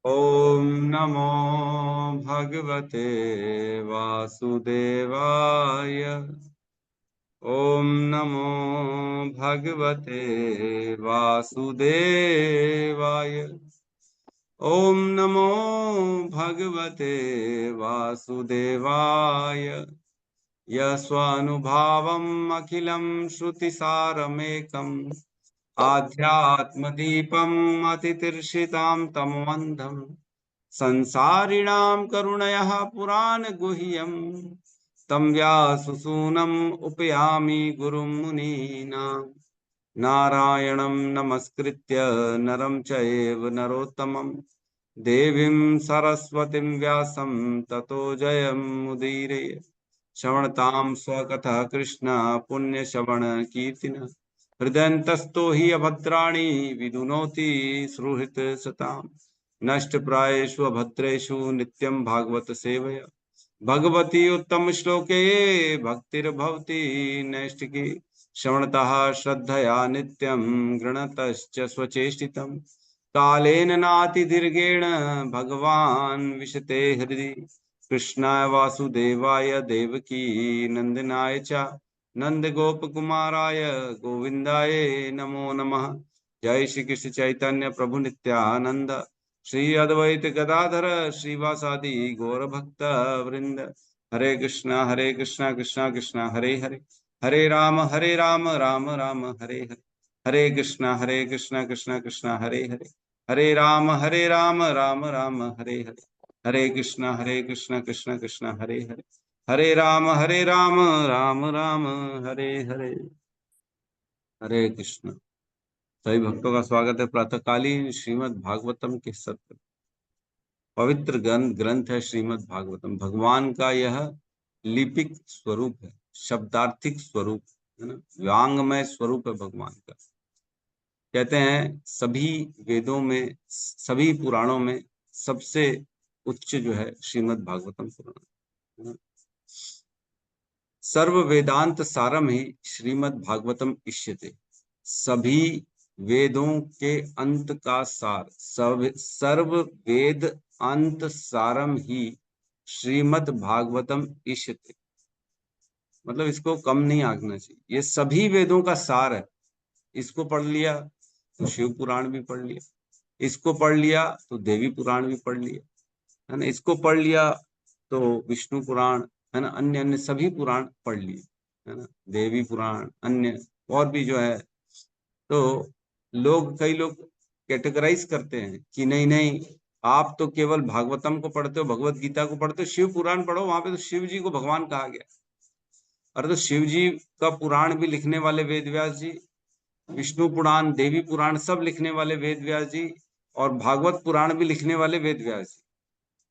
ओम नमो भगवते वासुदेवाय। ओम नमो भगवते वासुदेवाय। ओम नमो भगवते वासुदेवाय। यस्वानुभावम् अखिलं श्रुतिसारमेकम् आध्यात्मदीपम् अतितीर्षितां तमोऽन्धम् संसारिणां करुणयः पुराणगुह्यम् तं व्याससूनम् उपयामि गुरुं मुनीनां। नारायणं नमस्कृत्य नरं चैव नरोत्तमं देवीं सरस्वतीं व्यासं ततो जयमुदीरये। श्रवणतां स्वकथः कृष्ण पुण्यश्रवण कीर्तिनः हृदयन्तस्तो हि अभद्राणि विदुनोति सुहृत् सताम्। नष्टप्रायेषु अभद्रेषु नित्यं भागवत सेवया भगवती उत्तम श्लोके भक्तिर्भवति नैष्टिकी। श्रवणतः श्रद्धया नित्यं गृणतश्च स्वचेष्टितं कालेन नातिदीर्घेण भगवान् विशते हृदि। कृष्णाय वासुदेवाय देवकी नंदनाय च नंदगोपकुमाराय गोविंदाय नमो नमः। जय श्री कृष्ण चैतन्य प्रभु नित्यानंद श्री अद्वैत गदाधर श्रीवासादि गौर भक्त वृंद। हरे कृष्णा कृष्णा कृष्णा हरे हरे, हरे राम राम राम हरे हरे। हरे कृष्णा कृष्णा कृष्णा हरे हरे, हरे राम राम हरे हरे। हरे कृष्णा कृष्णा कृष्णा हरे हरे, हरे राम राम हरे हरे। हरे कृष्ण। सभी भक्तों का स्वागत है प्रातःकालीन श्रीमद् भागवतम के सत्र। पवित्र ग्रंथ है श्रीमद् भागवतम। भगवान का यह लिपिक स्वरूप है, शब्दार्थिक स्वरूप है ना, व्यांगमय स्वरूप है भगवान का। कहते हैं सभी वेदों में, सभी पुराणों में सबसे उच्च जो है श्रीमद् भागवतम पुराण है ना। सर्व वेदांत सारम ही श्रीमद् भागवतम इष्यते। सभी वेदों के अंत का सार, सर्व वेद अंत सारम ही श्रीमद् भागवतम इष्यते। मतलब इसको कम नहीं आंकना चाहिए, ये सभी वेदों का सार है। इसको पढ़ लिया तो शिव पुराण भी पढ़ लिया, इसको पढ़ लिया तो देवी पुराण भी पढ़ लिया, है ना, इसको पढ़ लिया तो विष्णु पुराण, है ना, अन्य अन्य सभी पुराण पढ़ लिए, है ना, देवी पुराण अन्य और भी जो है। तो कई लोग कैटेगराइज करते हैं कि नहीं नहीं, आप तो केवल भागवतम को पढ़ते हो, भगवत गीता को पढ़ते हो, शिव पुराण पढ़ो, वहां पे तो शिव जी को भगवान कहा गया। अरे तो शिव जी का पुराण भी लिखने वाले वेद व्यास जी, विष्णु पुराण देवी पुराण सब लिखने वाले वेद व्यास जी, और भागवत पुराण भी लिखने वाले वेद व्यास जी।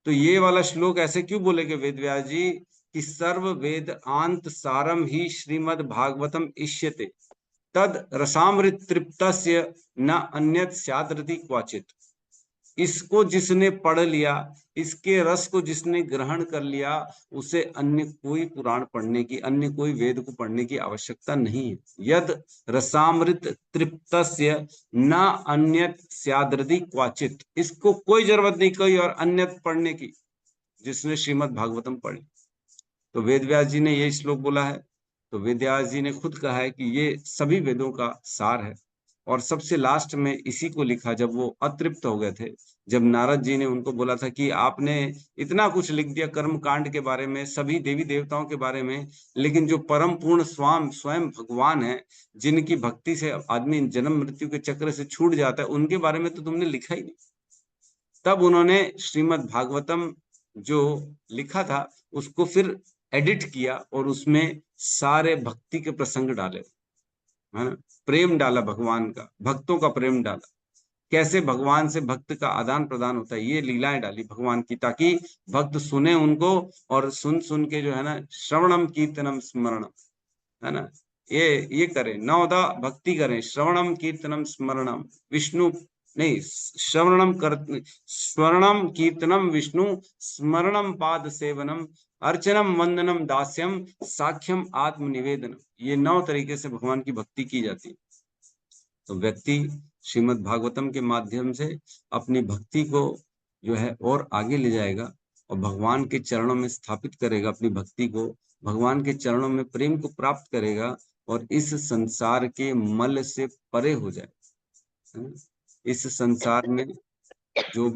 तो ये वाला श्लोक ऐसे क्यों बोलेगे वेद व्यास जी कि सर्व वेद आंत सारम ही श्रीमद् भागवतम इष्यते तद रसामृत तृप्तस्य न अन्यत स्यादृति क्वचित। इसको जिसने पढ़ लिया, इसके रस को जिसने ग्रहण कर लिया, उसे अन्य कोई पुराण पढ़ने की, अन्य कोई वेद को पढ़ने की आवश्यकता नहीं है। यद रसामृत तृप्तस्य न अन्यत स्यादृति क्वचित। इसको कोई जरूरत नहीं कोई और अन्य पढ़ने की, जिसने श्रीमद् भागवतम पढ़ी। तो वेद व्यास जी ने ये श्लोक बोला है, तो वेद व्यास जी ने खुद कहा है कि ये सभी वेदों का सार है। और सबसे लास्ट में इसी को लिखा जब वो अतृप्त हो गए थे, जब नारद जी ने उनको बोला था कि आपने इतना कुछ लिख दिया कर्म कांड के बारे में, सभी देवी देवताओं के बारे में, लेकिन जो परम पूर्ण स्वयं भगवान है, जिनकी भक्ति से आदमी जन्म मृत्यु के चक्र से छूट जाता है, उनके बारे में तो तुमने लिखा ही नहीं। तब उन्होंने श्रीमद् भागवतम जो लिखा था उसको फिर एडिट किया और उसमें सारे भक्ति के प्रसंग डाले, है ना, प्रेम डाला भगवान का, भक्तों का प्रेम डाला, कैसे भगवान से भक्त का आदान प्रदान होता है, ये लीलाएं डाली भगवान की, ताकि भक्त सुने उनको और सुन सुन के जो है ना श्रवणम कीर्तनम स्मरणम, है ना, ये करें, नवदा भक्ति करें, श्रवणम कीर्तनम स्मरणम विष्णु, नहीं, स्वर्णम कीर्तनम विष्णु स्मरणम पाद सेवनम अर्चनम वंदनम दास्यम साख्यम आत्मनिवेदनम। ये 9 तरीके से भगवान की भक्ति की जाती है। तो व्यक्ति श्रीमद् भागवतम के माध्यम से अपनी भक्ति को जो है और आगे ले जाएगा और भगवान के चरणों में स्थापित करेगा अपनी भक्ति को, भगवान के चरणों में प्रेम को प्राप्त करेगा और इस संसार के मल से परे हो जाए। इस संसार में जो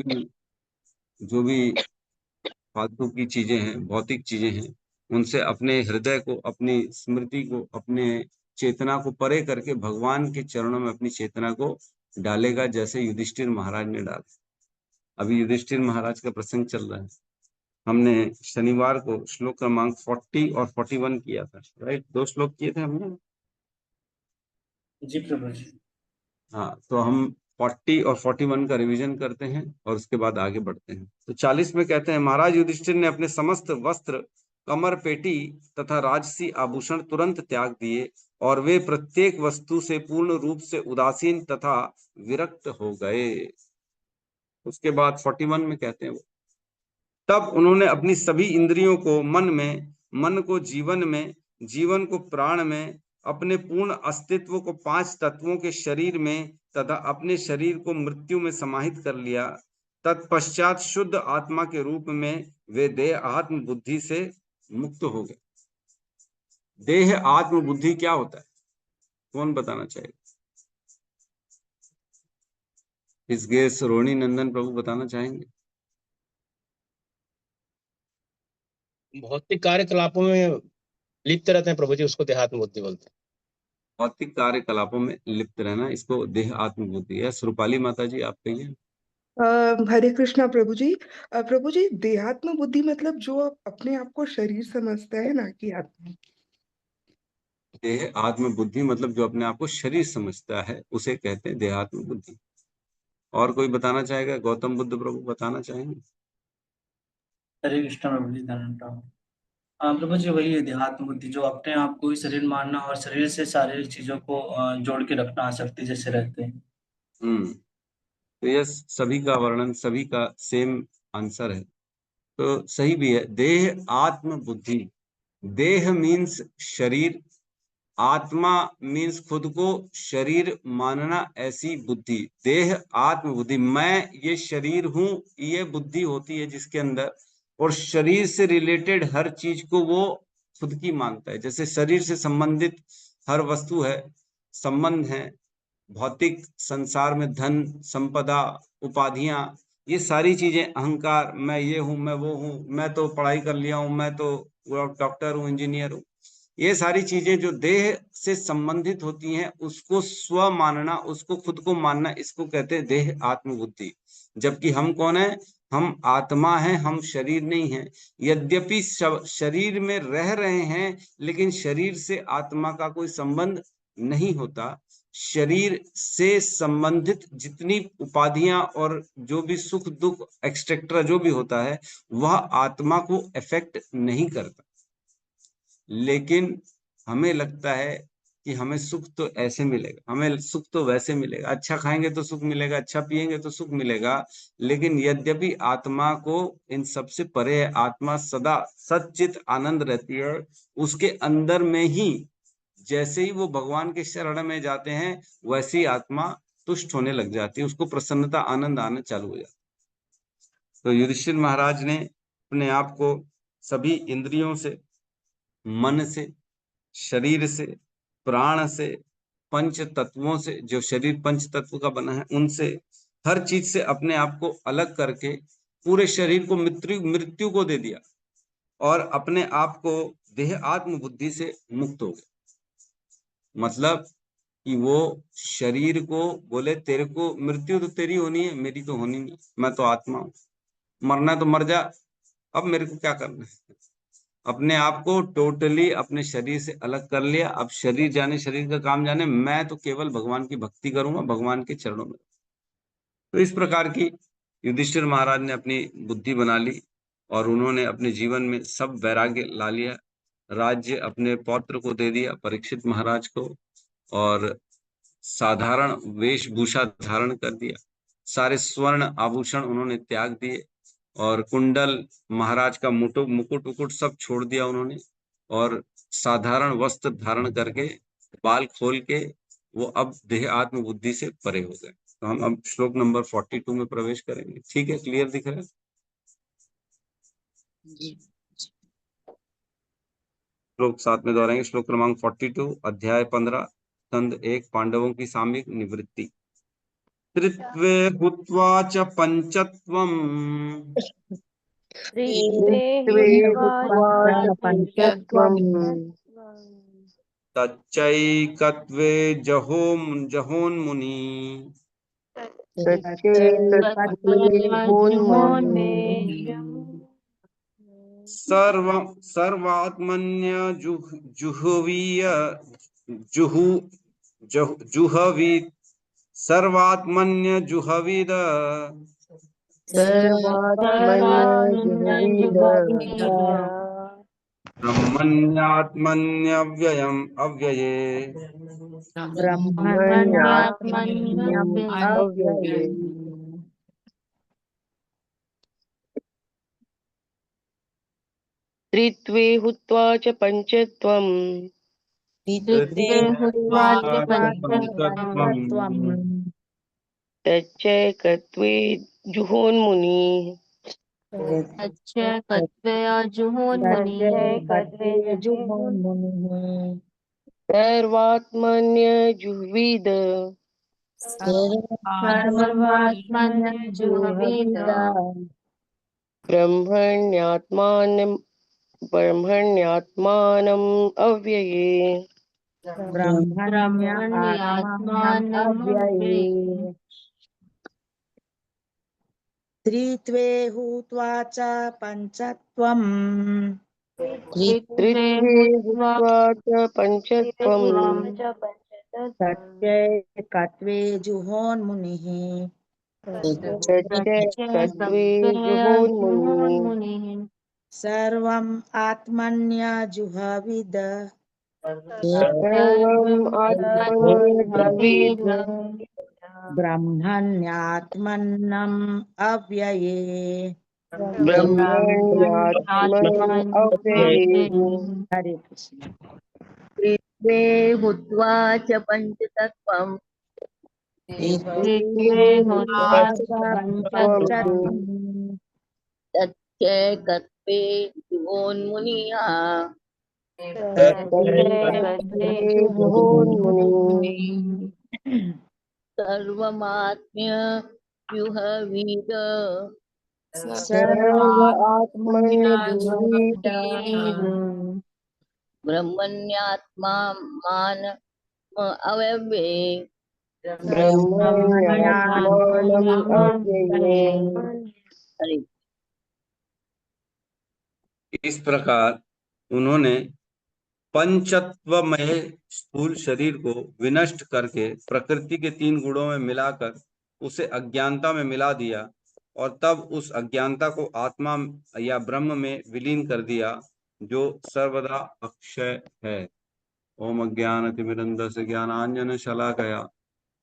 भी फालतू की चीजें हैं, भौतिक चीजें हैं, उनसे अपने हृदय को, अपनी स्मृति को, अपने चेतना को परे करके भगवान के चरणों में अपनी चेतना को डालेगा, जैसे युधिष्ठिर महाराज ने डाला। अभी युधिष्ठिर महाराज का प्रसंग चल रहा है। हमने शनिवार को श्लोक क्रमांक 40 और 41 किया था, राइट? 2 श्लोक किए थे हमने। जी प्रभु जी। हाँ, तो हम 40 और 41 का रिवीजन करते हैं और उसके बाद आगे बढ़ते हैं। तो 40 में कहते हैं, महाराज युधिष्ठिर ने अपने समस्त वस्त्र, कमर पेटी तथा राजसी आभूषण तुरंत त्याग दिए और वे प्रत्येक वस्तु से पूर्ण रूप से उदासीन तथा विरक्त हो गए। उसके बाद 41 में कहते हैं, तब उन्होंने अपनी सभी इंद्रियों को मन में, मन को जीवन में, जीवन को प्राण में, अपने पूर्ण अस्तित्व को 5 तत्वों के शरीर में तथा अपने शरीर को मृत्यु में समाहित कर लिया। तत्पश्चात शुद्ध आत्मा के रूप में वे देह आत्म बुद्धि से मुक्त हो गए। देह आत्म बुद्धि क्या होता है? कौन बताना चाहेगा? इस गेस रोहिणी नंदन प्रभु बताना चाहेंगे? भौतिक कार्यकलापों में लिप्त रहते हैं प्रभु जी, उसको देहात्म बुद्धि बोलते हैं। भौतिक कार्यकलापों में लिप्त रहना, इसको देह आत्म बुद्धि है। सुरूपाली माता जी, आप कहिए। हरे कृष्णा प्रभु जी। प्रभु जी, देहात्म बुद्धि मतलब जो अपने आप को शरीर समझता है, ना कि आत्मा। देह आत्म बुद्धि मतलब जो अपने आप को शरीर समझता है, उसे कहते हैं देहात्म बुद्धि। और कोई बताना चाहेगा? गौतम बुद्ध प्रभु बताना चाहेंगे? हरे कृष्णा प्रभु जी, धन्यवाद। हाँ प्रभु जी, वही है देहात्म बुद्धि, जो अपने आप को ही शरीर मानना और शरीर से शारीरिक चीजों को जोड़ के रखना, आसक्ति जैसे रहते हैं। तो यह सभी का वर्णन, सभी का सेम आंसर है, तो सही भी है। देह आत्म बुद्धि, देह मीन्स शरीर, आत्मा मीन्स खुद को शरीर मानना, ऐसी बुद्धि देह आत्म बुद्धि। मैं ये शरीर हूं, ये बुद्धि होती है जिसके अंदर, और शरीर से रिलेटेड हर चीज को वो खुद की मानता है। जैसे शरीर से संबंधित हर वस्तु है, संबंध है, भौतिक संसार में धन, संपदा, उपाधियां, ये सारी चीजें, अहंकार, मैं ये हूं, मैं वो हूं, मैं तो पढ़ाई कर लिया हूं, मैं तो डॉक्टर हूं, इंजीनियर हूं, ये सारी चीजें जो देह से संबंधित होती हैं, उसको स्व मानना, उसको खुद को मानना, इसको कहते हैं देह आत्म बुद्धि। जबकि हम कौन है? हम आत्मा हैं, हम शरीर नहीं हैं। यद्यपि शरीर में रह रहे हैं, लेकिन शरीर से आत्मा का कोई संबंध नहीं होता। शरीर से संबंधित जितनी उपाधियां और जो भी सुख दुख एक्सट्रेक्ट्रा जो भी होता है, वह आत्मा को इफेक्ट नहीं करता। लेकिन हमें लगता है कि हमें सुख तो ऐसे मिलेगा, हमें सुख तो वैसे मिलेगा, अच्छा खाएंगे तो सुख मिलेगा, अच्छा पिएंगे तो सुख मिलेगा। लेकिन यद्यपि आत्मा को इन सबसे परे है, आत्मा सदा सच्चित आनंद रहती है। उसके अंदर में ही जैसे ही वो भगवान के शरण में जाते हैं, वैसे ही आत्मा तुष्ट होने लग जाती है, उसको प्रसन्नता, आनंद आना चालू हो जाता है। तो युधिष्ठिर महाराज ने अपने आप को सभी इंद्रियों से, मन से, शरीर से, प्राण से, पंच तत्वों से, जो शरीर पंच तत्व का बना है, उनसे, हर चीज से अपने आप को अलग करके पूरे शरीर को मृत्यु मृत्यु को दे दिया और अपने आप को देह आत्म बुद्धि से मुक्त हो गए। मतलब कि वो शरीर को बोले, तेरे को मृत्यु तो तेरी होनी है, मेरी तो होनी नहीं, मैं तो आत्मा हूं, मरना तो मर जा, अब मेरे को क्या करना है। अपने आप को टोटली अपने शरीर से अलग कर लिया। अब शरीर जाने, शरीर का काम जाने, मैं तो केवल भगवान की भक्ति करूंगा, भगवान के चरणों में। तो इस प्रकार की युधिष्ठिर महाराज ने अपनी बुद्धि बना ली और उन्होंने अपने जीवन में सब वैराग्य ला लिया। राज्य अपने पौत्र को दे दिया, परीक्षित महाराज को, और साधारण वेशभूषा धारण कर दिया। सारे स्वर्ण आभूषण उन्होंने त्याग दिए और कुंडल, महाराज का मुकुट उकुट सब छोड़ दिया उन्होंने, और साधारण वस्त्र धारण करके, बाल खोल के, वो अब देह आत्म बुद्धि से परे हो गए। तो हम अब श्लोक नंबर 42 में प्रवेश करेंगे। ठीक है, क्लियर दिख रहा है? श्लोक 7 में दोहराएंगे। श्लोक क्रमांक 42, अध्याय 15, स्कंद 1, पांडवों की सामयिक निवृत्ति। त्रित्वे हुत्वा च पंचत्वम् त्रित्वे हुत्वा च पंचत्वम् तच्चैकत्वे जहोन्मुनि तच्चैकत्वे जहोन्मुनिः सर्वात्मन्यजुहवीद सर्वात्मन्यजुहवीद ब्रह्मण्यात्मन्यव्ययम् अव्यये ब्रह्मण्यात्मन्यव्यये त्रित्वे हुत्वा च पंचत्वम् तच्चैकत्वे जुहोन्मुनिः सर्वात्मन्यजुहवीद ब्रह्मण्यात्मानम् अव्यये त्रित्वे हुत्वा च पंचत्वम् त्रित्वे हुत्वा च पंचत्वम् तच्चैकत्वे जुहोन्मुनिः तच्चैकत्वे जुहोन्मुनिः सर्वम् आत्मन्यजुहवीद सर्वम् आत्मन्यजुहवीद ब्रह्मण्यात्मन्नम् अव्यये ब्रह्मण्यात्मनम् अव्यये। हरे कृष्ण। त्रित्वे हुत्वा च पञ्चतत्त्वम् तच्चैकत्वे जुहोन्मुनिः सर्वमात्म्यजुहवीद ब्रह्मण्यात्मान अव्यये हरे। इस प्रकार उन्होंने पंचत्वमय स्थूल शरीर को विनष्ट करके प्रकृति के 3 गुणों में मिलाकर उसे अज्ञानता में मिला दिया और तब उस अज्ञानता को आत्मा या ब्रह्म में विलीन कर दिया जो सर्वदा अक्षय है। ओम अज्ञानतिमिरन्धस्य ज्ञानाञ्जनशलाकया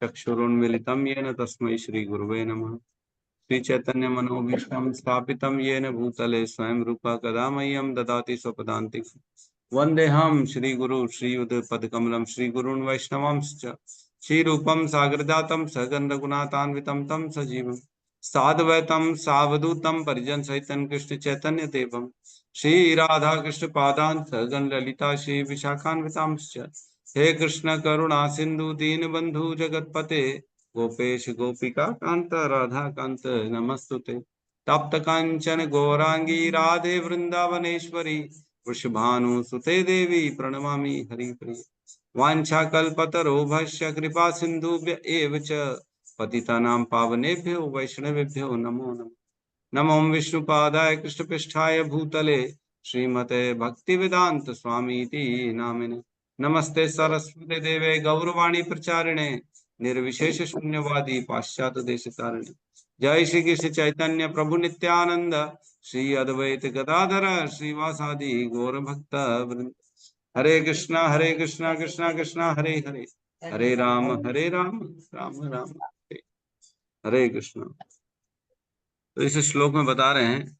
चक्षुरुन्मीलितं येन तस्मै श्री गुरुवे नमः। श्री चैतन्य मनोभीष्टं स्थापितं येन भूतले स्वयं रूपा कदा मह्यं ददाति स्वपदान्तिकम्। वन्देऽहं श्रीगुरु श्रीयुतपदकमलं श्रीगुरून् वैष्णवांश्च श्रीरूपं सागरजातं सहगण रघुनाथान्वितं तं सजीवं साद्वैतं सावधूतं परिजनसहितं कृष्ण चैतन्य देवं श्री राधा कृष्ण पादान् सहगण ललिता श्री विशाखान्वितांश्च। हे कृष्ण करुणा सिंधु दीनबंधु जगतपते गोपेश गोपिका कांत राधा कांत नमस्तुते। तप्त कांचन गौरांगी राधे वृंदावनेश्वरी वृषभानुसुते देवी प्रणमामि हरिप्रिये। वाञ्छाकल्पतरोभस्य कृपा सिन्धुभ्य एव च पतितानां पावनेभ्यो वैष्णवेभ्यो नमो नमः। नमो विष्णुपादाय कृष्णपृष्ठाय भूतले श्रीमते भक्तिवेदांत स्वामीति नामिने। नमस्ते सरस्वती देवे गौरवाणी प्रचारिणे निर्विशेष शून्यवादी पाश्चात्य देशतारिणे। जय श्री कृष्ण चैतन्य प्रभु नित्यानंद श्री अद्वैत गदाधर श्रीवासादि गौर भक्त वृंद। हरे कृष्णा कृष्णा कृष्णा हरे हरे, हरे राम राम राम हरे कृष्णा। तो इस श्लोक में बता रहे हैं,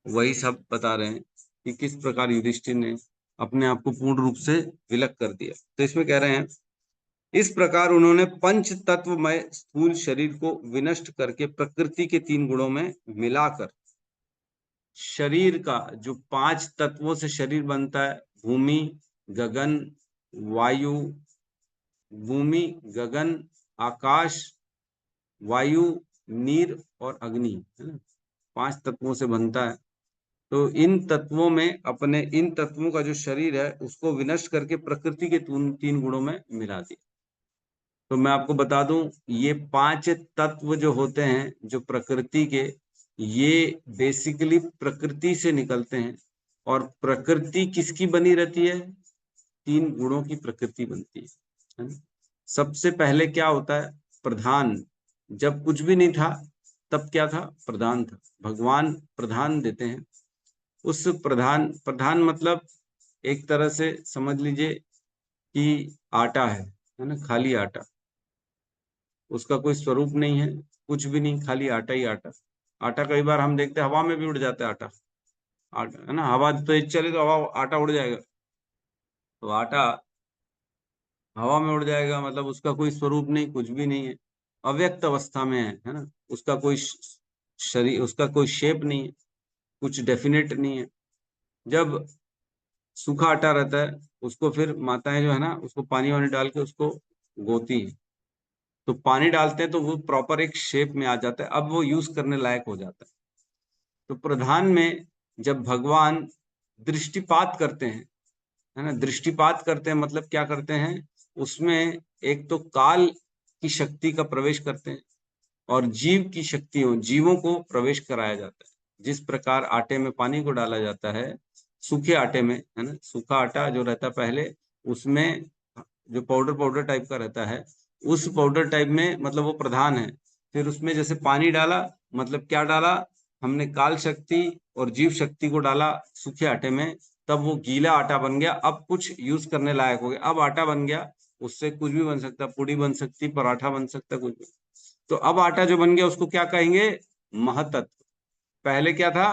वही सब बता रहे हैं कि किस प्रकार युधिष्ठिर ने अपने आप को पूर्ण रूप से विलग कर दिया। तो इसमें कह रहे हैं इस प्रकार उन्होंने पंच तत्वमय स्थूल शरीर को विनष्ट करके प्रकृति के 3 गुणों में मिलाकर शरीर का जो 5 तत्वों से शरीर बनता है, भूमि, गगन, वायु, भूमि, गगन, आकाश, वायु, नीर और अग्नि, है ना, 5 तत्वों से बनता है। तो इन तत्वों में अपने इन तत्वों का जो शरीर है उसको विनष्ट करके प्रकृति के 3 गुणों में मिला दिया। तो मैं आपको बता दूं, ये 5 तत्व जो होते हैं जो प्रकृति के, ये बेसिकली प्रकृति से निकलते हैं। और प्रकृति किसकी बनी रहती है? 3 गुणों की प्रकृति बनती है ना? सबसे पहले क्या होता है? प्रधान। जब कुछ भी नहीं था तब क्या था? प्रधान था। भगवान प्रधान देते हैं। उस प्रधान मतलब एक तरह से समझ लीजिए कि आटा है ना, खाली आटा, उसका कोई स्वरूप नहीं है, कुछ भी नहीं, खाली आटा ही आटा। आटा कई बार हम देखते हैं हवा में भी उड़ जाता है आटा, है ना, हवा तेज चले तो हवा आटा उड़ जाएगा। तो आटा हवा में उड़ जाएगा मतलब उसका कोई स्वरूप नहीं, कुछ भी नहीं है, अव्यक्त अवस्था में है ना, उसका कोई शरीर, उसका कोई शेप नहीं है, कुछ डेफिनेट नहीं है। जब सूखा आटा रहता है उसको फिर माताएं जो है ना उसको पानी वानी डाल के उसको गोती है, तो पानी डालते हैं तो वो प्रॉपर एक शेप में आ जाता है, अब वो यूज करने लायक हो जाता है। तो प्रधान में जब भगवान दृष्टिपात करते हैं, है ना, दृष्टिपात करते हैं मतलब क्या करते हैं, उसमें एक तो काल की शक्ति का प्रवेश करते हैं और जीव की शक्तियों, जीवों को प्रवेश कराया जाता है। जिस प्रकार आटे में पानी को डाला जाता है, सूखे आटे में, है ना, सूखा आटा जो रहता है पहले उसमें जो पाउडर टाइप का रहता है, उस पाउडर टाइप में मतलब वो प्रधान है। फिर उसमें जैसे पानी डाला, मतलब क्या डाला, हमने काल शक्ति और जीव शक्ति को डाला सूखे आटे में, तब वो गीला आटा बन गया, अब कुछ यूज करने लायक हो गया, अब आटा बन गया, उससे कुछ भी बन सकता, पूड़ी बन सकती, पराठा बन सकता, कुछ भी। तो अब आटा जो बन गया उसको क्या कहेंगे? महतत्व। पहले क्या था?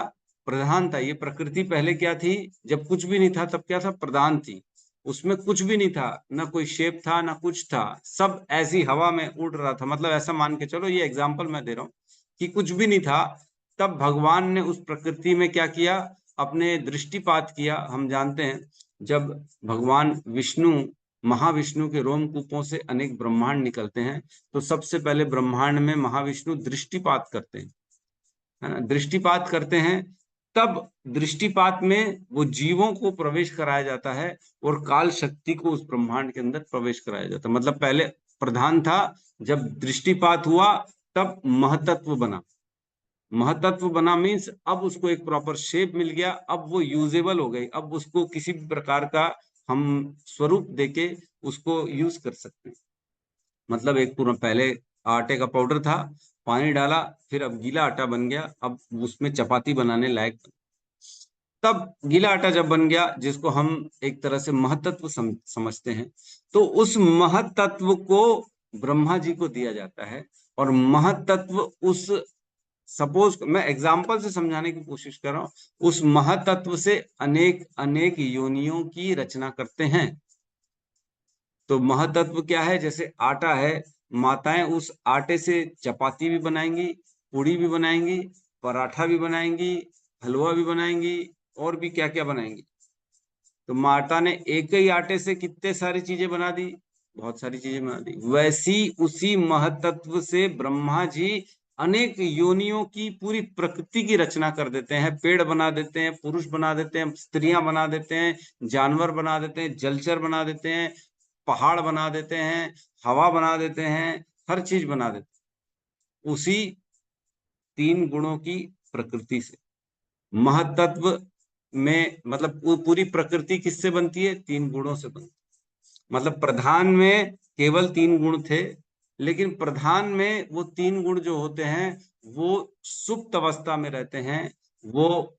प्रधान था। ये प्रकृति पहले क्या थी? जब कुछ भी नहीं था तब क्या था? प्रधान थी। उसमें कुछ भी नहीं था, ना कोई शेप था ना कुछ था, सब ऐसी हवा में उड़ रहा था। मतलब ऐसा मान के चलो, ये एग्जाम्पल मैं दे रहा हूँ कि कुछ भी नहीं था, तब भगवान ने उस प्रकृति में क्या किया? अपने दृष्टिपात किया। हम जानते हैं जब भगवान विष्णु, महाविष्णु के रोमकूपों से अनेक ब्रह्मांड निकलते हैं, तो सबसे पहले ब्रह्मांड में महाविष्णु दृष्टिपात करते हैं, है ना, दृष्टिपात करते हैं। तब दृष्टिपात में वो जीवों को प्रवेश कराया जाता है और काल शक्ति को उस ब्रह्मांड के अंदर प्रवेश कराया जाता है। मतलब पहले प्रधान था, जब दृष्टिपात हुआ तब महतत्व बना। महतत्व बना मीन्स अब उसको एक प्रॉपर शेप मिल गया, अब वो यूजेबल हो गई, अब उसको किसी भी प्रकार का हम स्वरूप देके उसको यूज कर सकते हैं। मतलब एक पूरा पहले आटे का पाउडर था, पानी डाला, फिर अब गीला आटा बन गया, अब उसमें चपाती बनाने लायक। तब गीला आटा जब बन गया, जिसको हम एक तरह से महतत्व समझते हैं, तो उस महतत्व को ब्रह्मा जी को दिया जाता है। और महतत्व उस, सपोज मैं एग्जाम्पल से समझाने की कोशिश कर रहा हूं, उस महतत्व से अनेक अनेक योनियों की रचना करते हैं। तो महतत्व क्या है? जैसे आटा है, माताएं उस आटे से चपाती भी बनाएंगी, पूड़ी भी बनाएंगी, पराठा भी बनाएंगी, हलवा भी बनाएंगी, और भी क्या क्या बनाएंगी। तो माता ने एक ही आटे से कितने सारी चीजें बना दी, बहुत सारी चीजें बना दी। वैसी उसी महतत्व से ब्रह्मा जी अनेक योनियों की पूरी प्रकृति की रचना कर देते हैं। पेड़ बना देते हैं, पुरुष बना देते हैं, स्त्रियां बना देते हैं, जानवर बना देते हैं, जलचर बना देते हैं, पहाड़ बना देते हैं, हवा बना देते हैं, हर चीज बना देते हैं उसी 3 गुणों की प्रकृति से। महतत्व में मतलब पूरी प्रकृति किससे बनती है? 3 गुणों से बनती है। मतलब प्रधान में केवल 3 गुण थे, लेकिन प्रधान में वो 3 गुण जो होते हैं वो सुप्त अवस्था में रहते हैं, वो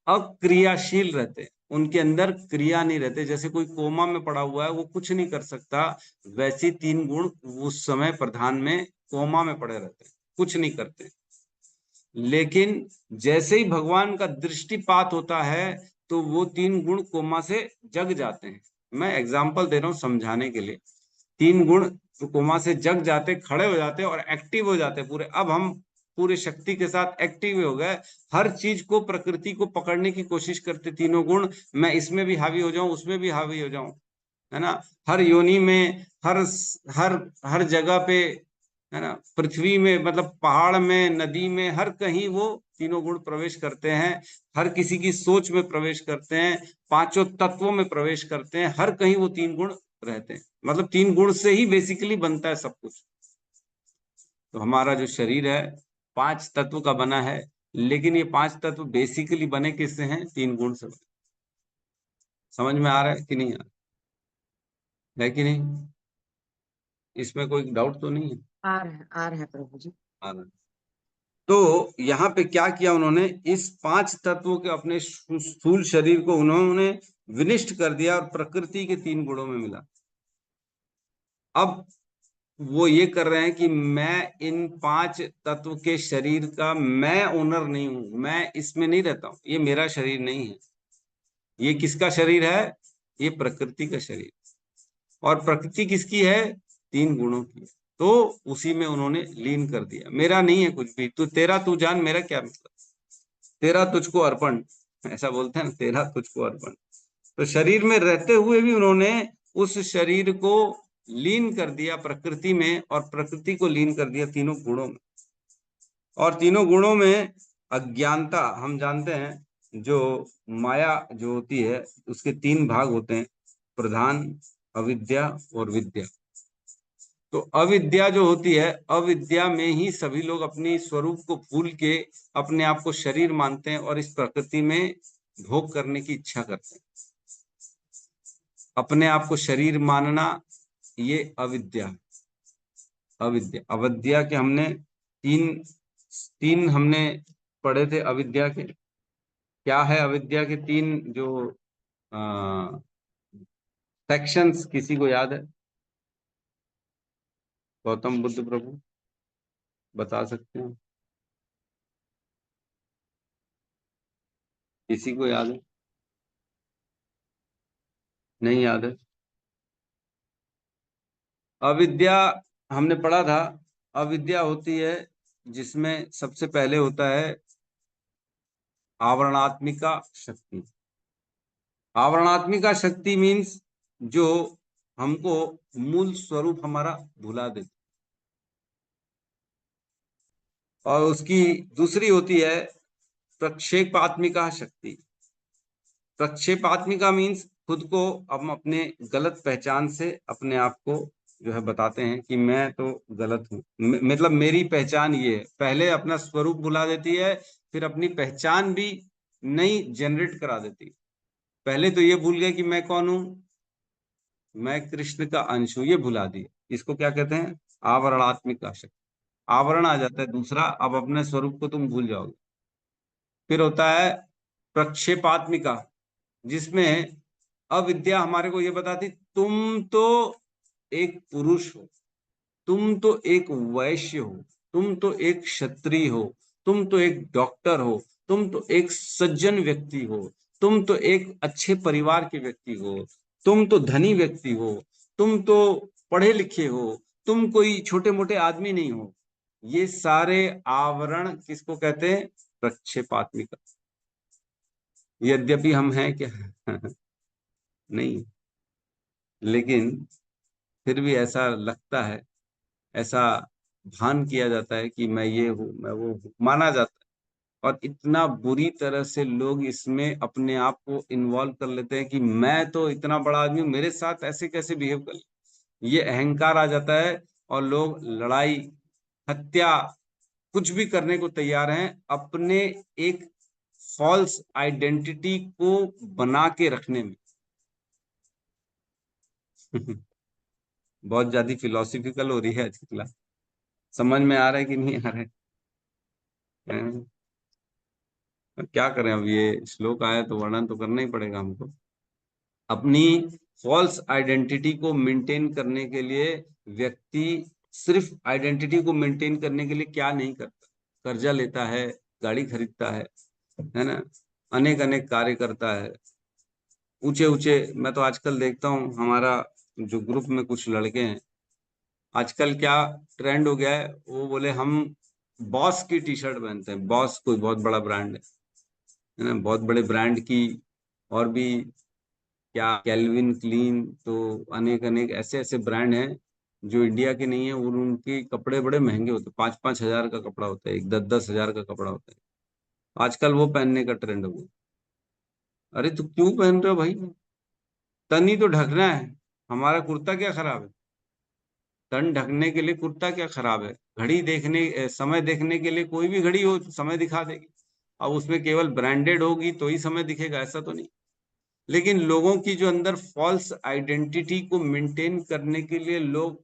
अक्रियाशील रहते हैं, उनके अंदर क्रिया नहीं रहते। जैसे कोई कोमा में पड़ा हुआ है, वो कुछ नहीं कर सकता, वैसे 3 गुण उस समय प्रधान में कोमा में पड़े रहते हैं, कुछ नहीं करते। लेकिन जैसे ही भगवान का दृष्टिपात होता है तो वो 3 गुण कोमा से जग जाते हैं। मैं एग्जाम्पल दे रहा हूं समझाने के लिए तीन गुण कोमा से जग जाते, खड़े हो जाते और एक्टिव हो जाते पूरे। अब हम पूरे शक्ति के साथ एक्टिव हो गए, हर चीज को, प्रकृति को पकड़ने की कोशिश करते तीनों गुण। मैं इसमें भी हावी हो जाऊं, उसमें भी हावी हो जाऊं, है ना। हर योनि में, हर हर हर जगह पे, है ना, पृथ्वी में, मतलब पहाड़ में, नदी में, हर कहीं वो तीनों गुण प्रवेश करते हैं। हर किसी की सोच में प्रवेश करते हैं, पांचों तत्वों में प्रवेश करते हैं, हर कहीं वो तीन गुण रहते हैं। मतलब तीन गुण से ही बेसिकली बनता है सब कुछ। तो हमारा जो शरीर है 5 तत्व का बना है, लेकिन ये 5 तत्व बेसिकली बने किससे हैं? 3 गुण से बने। समझ में आ रहा है कि नहीं आ रहा है कि नहीं? इसमें कोई डाउट तो नहीं है? आ रहा है प्रभु जी। आ रहा है। तो यहाँ पे क्या किया उन्होंने, इस 5 तत्वों के अपने स्थूल शरीर को उन्होंने विनिष्ट कर दिया और प्रकृति के 3 गुणों में मिला। अब वो ये कर रहे हैं कि मैं इन 5 तत्व के शरीर का मैं ओनर नहीं हूं, मैं इसमें नहीं रहता हूं, ये मेरा शरीर नहीं है। ये किसका शरीर है? ये प्रकृति का शरीर। और प्रकृति किसकी है? 3 गुणों की। तो उसी में उन्होंने लीन कर दिया। मेरा नहीं है कुछ भी, तू तेरा तू जान, मेरा क्या मतलब, तेरा तुझको अर्पण, ऐसा बोलते हैं ना, तेरा तुझको अर्पण। तो शरीर में रहते हुए भी उन्होंने उस शरीर को लीन कर दिया प्रकृति में, और प्रकृति को लीन कर दिया तीनों गुणों में। और तीनों गुणों में अज्ञानता, हम जानते हैं, जो माया जो होती है उसके 3 भाग होते हैं, प्रधान, अविद्या और विद्या। तो अविद्या जो होती है, अविद्या में ही सभी लोग अपनी स्वरूप को भूल के अपने आप को शरीर मानते हैं और इस प्रकृति में भोग करने की इच्छा करते हैं। अपने आप को शरीर मानना, ये अविद्या। अविद्या, अविद्या के हमने तीन हमने पढ़े थे अविद्या के। क्या है अविद्या के 3 जो सेक्शंस, किसी को याद है? गौतम बुद्ध प्रभु बता सकते हैं? किसी को याद है? नहीं याद है? अविद्या हमने पढ़ा था। अविद्या होती है जिसमें सबसे पहले होता है आवरणात्मिका शक्ति। आवरणात्मिका शक्ति मीन्स जो हमको मूल स्वरूप हमारा भुला देती। और उसकी दूसरी होती है प्रक्षेपात्मिका शक्ति। प्रक्षेपात्मिका मीन्स खुद को हम अपने गलत पहचान से अपने आप को जो है बताते हैं कि मैं तो गलत हूँ, मतलब मेरी पहचान ये है। पहले अपना स्वरूप भुला देती है, फिर अपनी पहचान भी नई जनरेट करा देती है। पहले तो ये भूल गए कि मैं कौन हूं, मैं कृष्ण का अंश हूं, ये भुला दिए। इसको क्या कहते हैं? आवरणात्मिका शक्ति। आवरण आ जाता है दूसरा, अब अपने स्वरूप को तुम भूल जाओगे। फिर होता है प्रक्षेपात्मिका, जिसमें अविद्या हमारे को ये बताती तुम तो एक पुरुष हो, तुम तो एक वैश्य हो, तुम तो एक क्षत्रिय हो, तुम तो एक डॉक्टर हो, तुम तो एक सज्जन व्यक्ति हो, तुम तो एक अच्छे परिवार के व्यक्ति हो, तुम तो धनी व्यक्ति हो, तुम तो पढ़े लिखे हो, तुम कोई छोटे मोटे आदमी नहीं हो। ये सारे आवरण किसको कहते हैं? प्रक्षेपात्मिका। यद्यपि हम हैं क्या? नहीं, लेकिन फिर भी ऐसा लगता है, ऐसा भान किया जाता है कि मैं ये हूँ, मैं वो हूँ, माना जाता है। और इतना बुरी तरह से लोग इसमें अपने आप को इन्वॉल्व कर लेते हैं कि मैं तो इतना बड़ा आदमी हूँ, मेरे साथ ऐसे कैसे बिहेव कर, ये अहंकार आ जाता है। और लोग लड़ाई, हत्या, कुछ भी करने को तैयार हैं अपने एक फॉल्स आइडेंटिटी को बना के रखने में। बहुत ज्यादा फिलोसफिकल हो रही है आज की क्लास। समझ में आ रहा है कि नहीं आ रहा है? क्या करें, अब ये श्लोक आया तो वर्णन तो करना ही पड़ेगा हमको। अपनी फॉल्स आइडेंटिटी को मेंटेन करने के लिए व्यक्ति सिर्फ आइडेंटिटी को मेंटेन करने के लिए क्या नहीं करता, कर्जा लेता है, गाड़ी खरीदता है ना, अनेक अनेक कार्य करता है, ऊंचे ऊंचे। मैं तो आजकल देखता हूँ हमारा जो ग्रुप में कुछ लड़के हैं आजकल क्या ट्रेंड हो गया है, वो बोले हम बॉस की टी शर्ट पहनते हैं। बॉस कोई बहुत बड़ा ब्रांड है ना, बहुत बड़े ब्रांड की। और भी क्या, कैल्विन क्लीन, तो अनेक अनेक ऐसे ऐसे ब्रांड हैं जो इंडिया के नहीं है, और उनके कपड़े बड़े महंगे होते हैं। 5-5 हजार का कपड़ा होता है, एक 10-10 हजार का कपड़ा होता है। आजकल वो पहनने का ट्रेंड हो गया। अरे तो क्यों पहन रहे हो भाई? तन ही तो ढकना है। हमारा कुर्ता क्या खराब है? तन ढकने के लिए कुर्ता क्या खराब है? घड़ी देखने समय देखने के लिए कोई भी घड़ी हो समय दिखा देगी। अब उसमें केवल ब्रांडेड होगी तो ही समय दिखेगा, ऐसा तो नहीं। लेकिन लोगों की जो अंदर फॉल्स आइडेंटिटी को मेंटेन करने के लिए लोग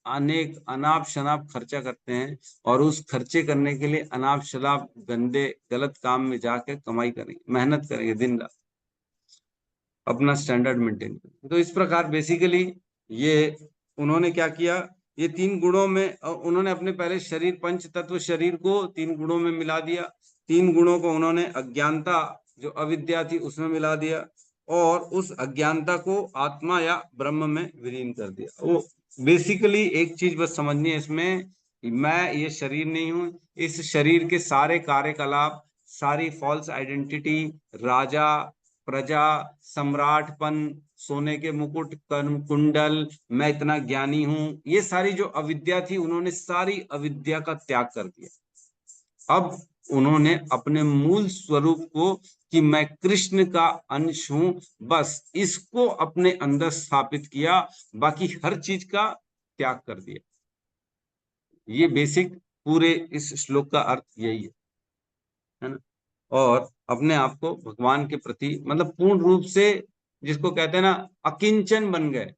अनेक अनाप शनाप खर्चा करते हैं, और उस खर्चे करने के लिए अनाप शनाप गंदे गलत काम में जाकर कमाई करेंगे, मेहनत करेंगे दिन रात, अपना स्टैंडर्ड मेंटेन करेंगे। तो इस प्रकार बेसिकली ये उन्होंने क्या किया, ये 3 गुणों में उन्होंने अपने पहले शरीर, पंच तत्व शरीर को 3 गुणों में मिला दिया। 3 गुणों को उन्होंने अज्ञानता जो अविद्या थी उसमें मिला दिया, और उस अज्ञानता को आत्मा या ब्रह्म में विलीन कर दिया। वो बेसिकली एक चीज बस समझनी है इसमें, मैं ये शरीर नहीं हूं। इस शरीर के सारे कार्यकलाप, सारी फॉल्स आइडेंटिटी, राजा प्रजा, सम्राटपन, सोने के मुकुट, कुंडल, मैं इतना ज्ञानी हूं, ये सारी जो अविद्या थी, उन्होंने सारी अविद्या का त्याग कर दिया। अब उन्होंने अपने मूल स्वरूप को, कि मैं कृष्ण का अंश हूं, बस इसको अपने अंदर स्थापित किया, बाकी हर चीज का त्याग कर दिया। ये बेसिक पूरे इस श्लोक का अर्थ यही है ना। और अपने आप को भगवान के प्रति, मतलब पूर्ण रूप से, जिसको कहते हैं ना, अकिंचन बन गए।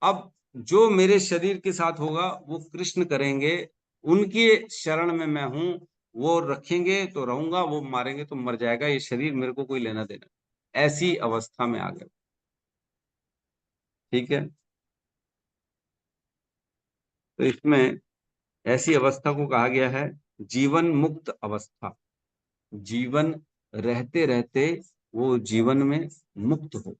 अब जो मेरे शरीर के साथ होगा वो कृष्ण करेंगे, उनके शरण में मैं हूं। वो रखेंगे तो रहूंगा, वो मारेंगे तो मर जाएगा, ये शरीर मेरे को कोई लेना देना, ऐसी अवस्था में आ गए। ठीक है, तो इसमें ऐसी अवस्था को कहा गया है जीवन मुक्त अवस्था। जीवन रहते रहते वो जीवन में मुक्त हो,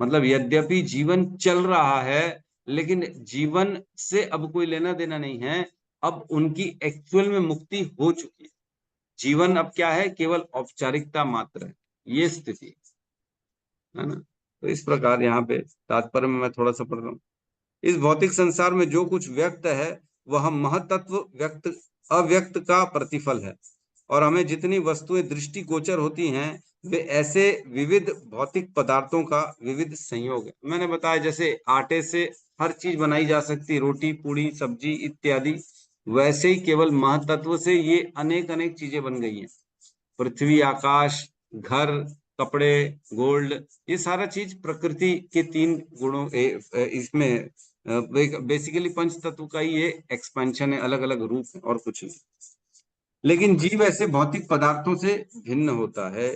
मतलब यद्यपि जीवन चल रहा है, लेकिन जीवन से अब कोई लेना देना नहीं है। अब उनकी एक्चुअल में मुक्ति हो चुकी है। जीवन अब क्या है, केवल औपचारिकता मात्र है, ये स्थिति है ना। तो इस प्रकार यहाँ पे तात्पर्य में मैं थोड़ा सा पढ़ रहा हूँ। इस भौतिक संसार में जो कुछ व्यक्त है वह महतत्व व्यक्त अव्यक्त का प्रतिफल है, और हमें जितनी वस्तुएं दृष्टिगोचर होती हैं वे ऐसे विविध भौतिक पदार्थों का विविध संयोग है। मैंने बताया जैसे आटे से हर चीज बनाई जा सकती है, रोटी पूड़ी सब्जी इत्यादि, वैसे ही केवल महतत्व से ये अनेक अनेक चीजें बन गई हैं। पृथ्वी, आकाश, घर, कपड़े, गोल्ड, ये सारा चीज प्रकृति के 3 गुणों इसमें बेसिकली पंच तत्व का ही ये एक्सपेंशन है, अलग अलग रूप है और कुछ नहीं। लेकिन जीव ऐसे भौतिक पदार्थों से भिन्न होता है।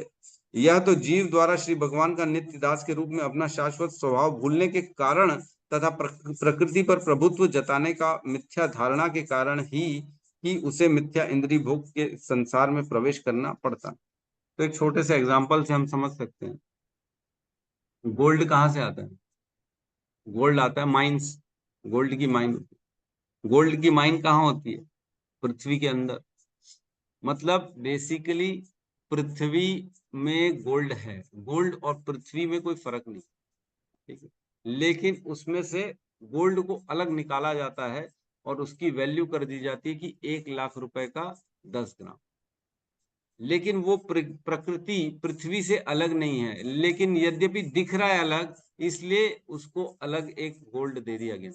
यह तो जीव द्वारा श्री भगवान का नित्य दास के रूप में अपना शाश्वत स्वभाव भूलने के कारण तथा प्रकृति पर प्रभुत्व जताने का मिथ्या धारणा के कारण ही उसे मिथ्या इंद्रिय भोग के संसार में प्रवेश करना पड़ता। तो एक छोटे से एग्जाम्पल से हम समझ सकते हैं, गोल्ड कहाँ से आता है? गोल्ड आता है माइंस, गोल्ड की माइन होती है। गोल्ड की माइन कहाँ होती है? पृथ्वी के अंदर। मतलब बेसिकली पृथ्वी में गोल्ड है, गोल्ड और पृथ्वी में कोई फर्क नहीं, ठीक है। लेकिन उसमें से गोल्ड को अलग निकाला जाता है और उसकी वैल्यू कर दी जाती है कि 1 लाख रुपए का 10 ग्राम। लेकिन वो प्रकृति पृथ्वी से अलग नहीं है, लेकिन यद्यपि दिख रहा है अलग, इसलिए उसको अलग एक गोल्ड दे दिया गया।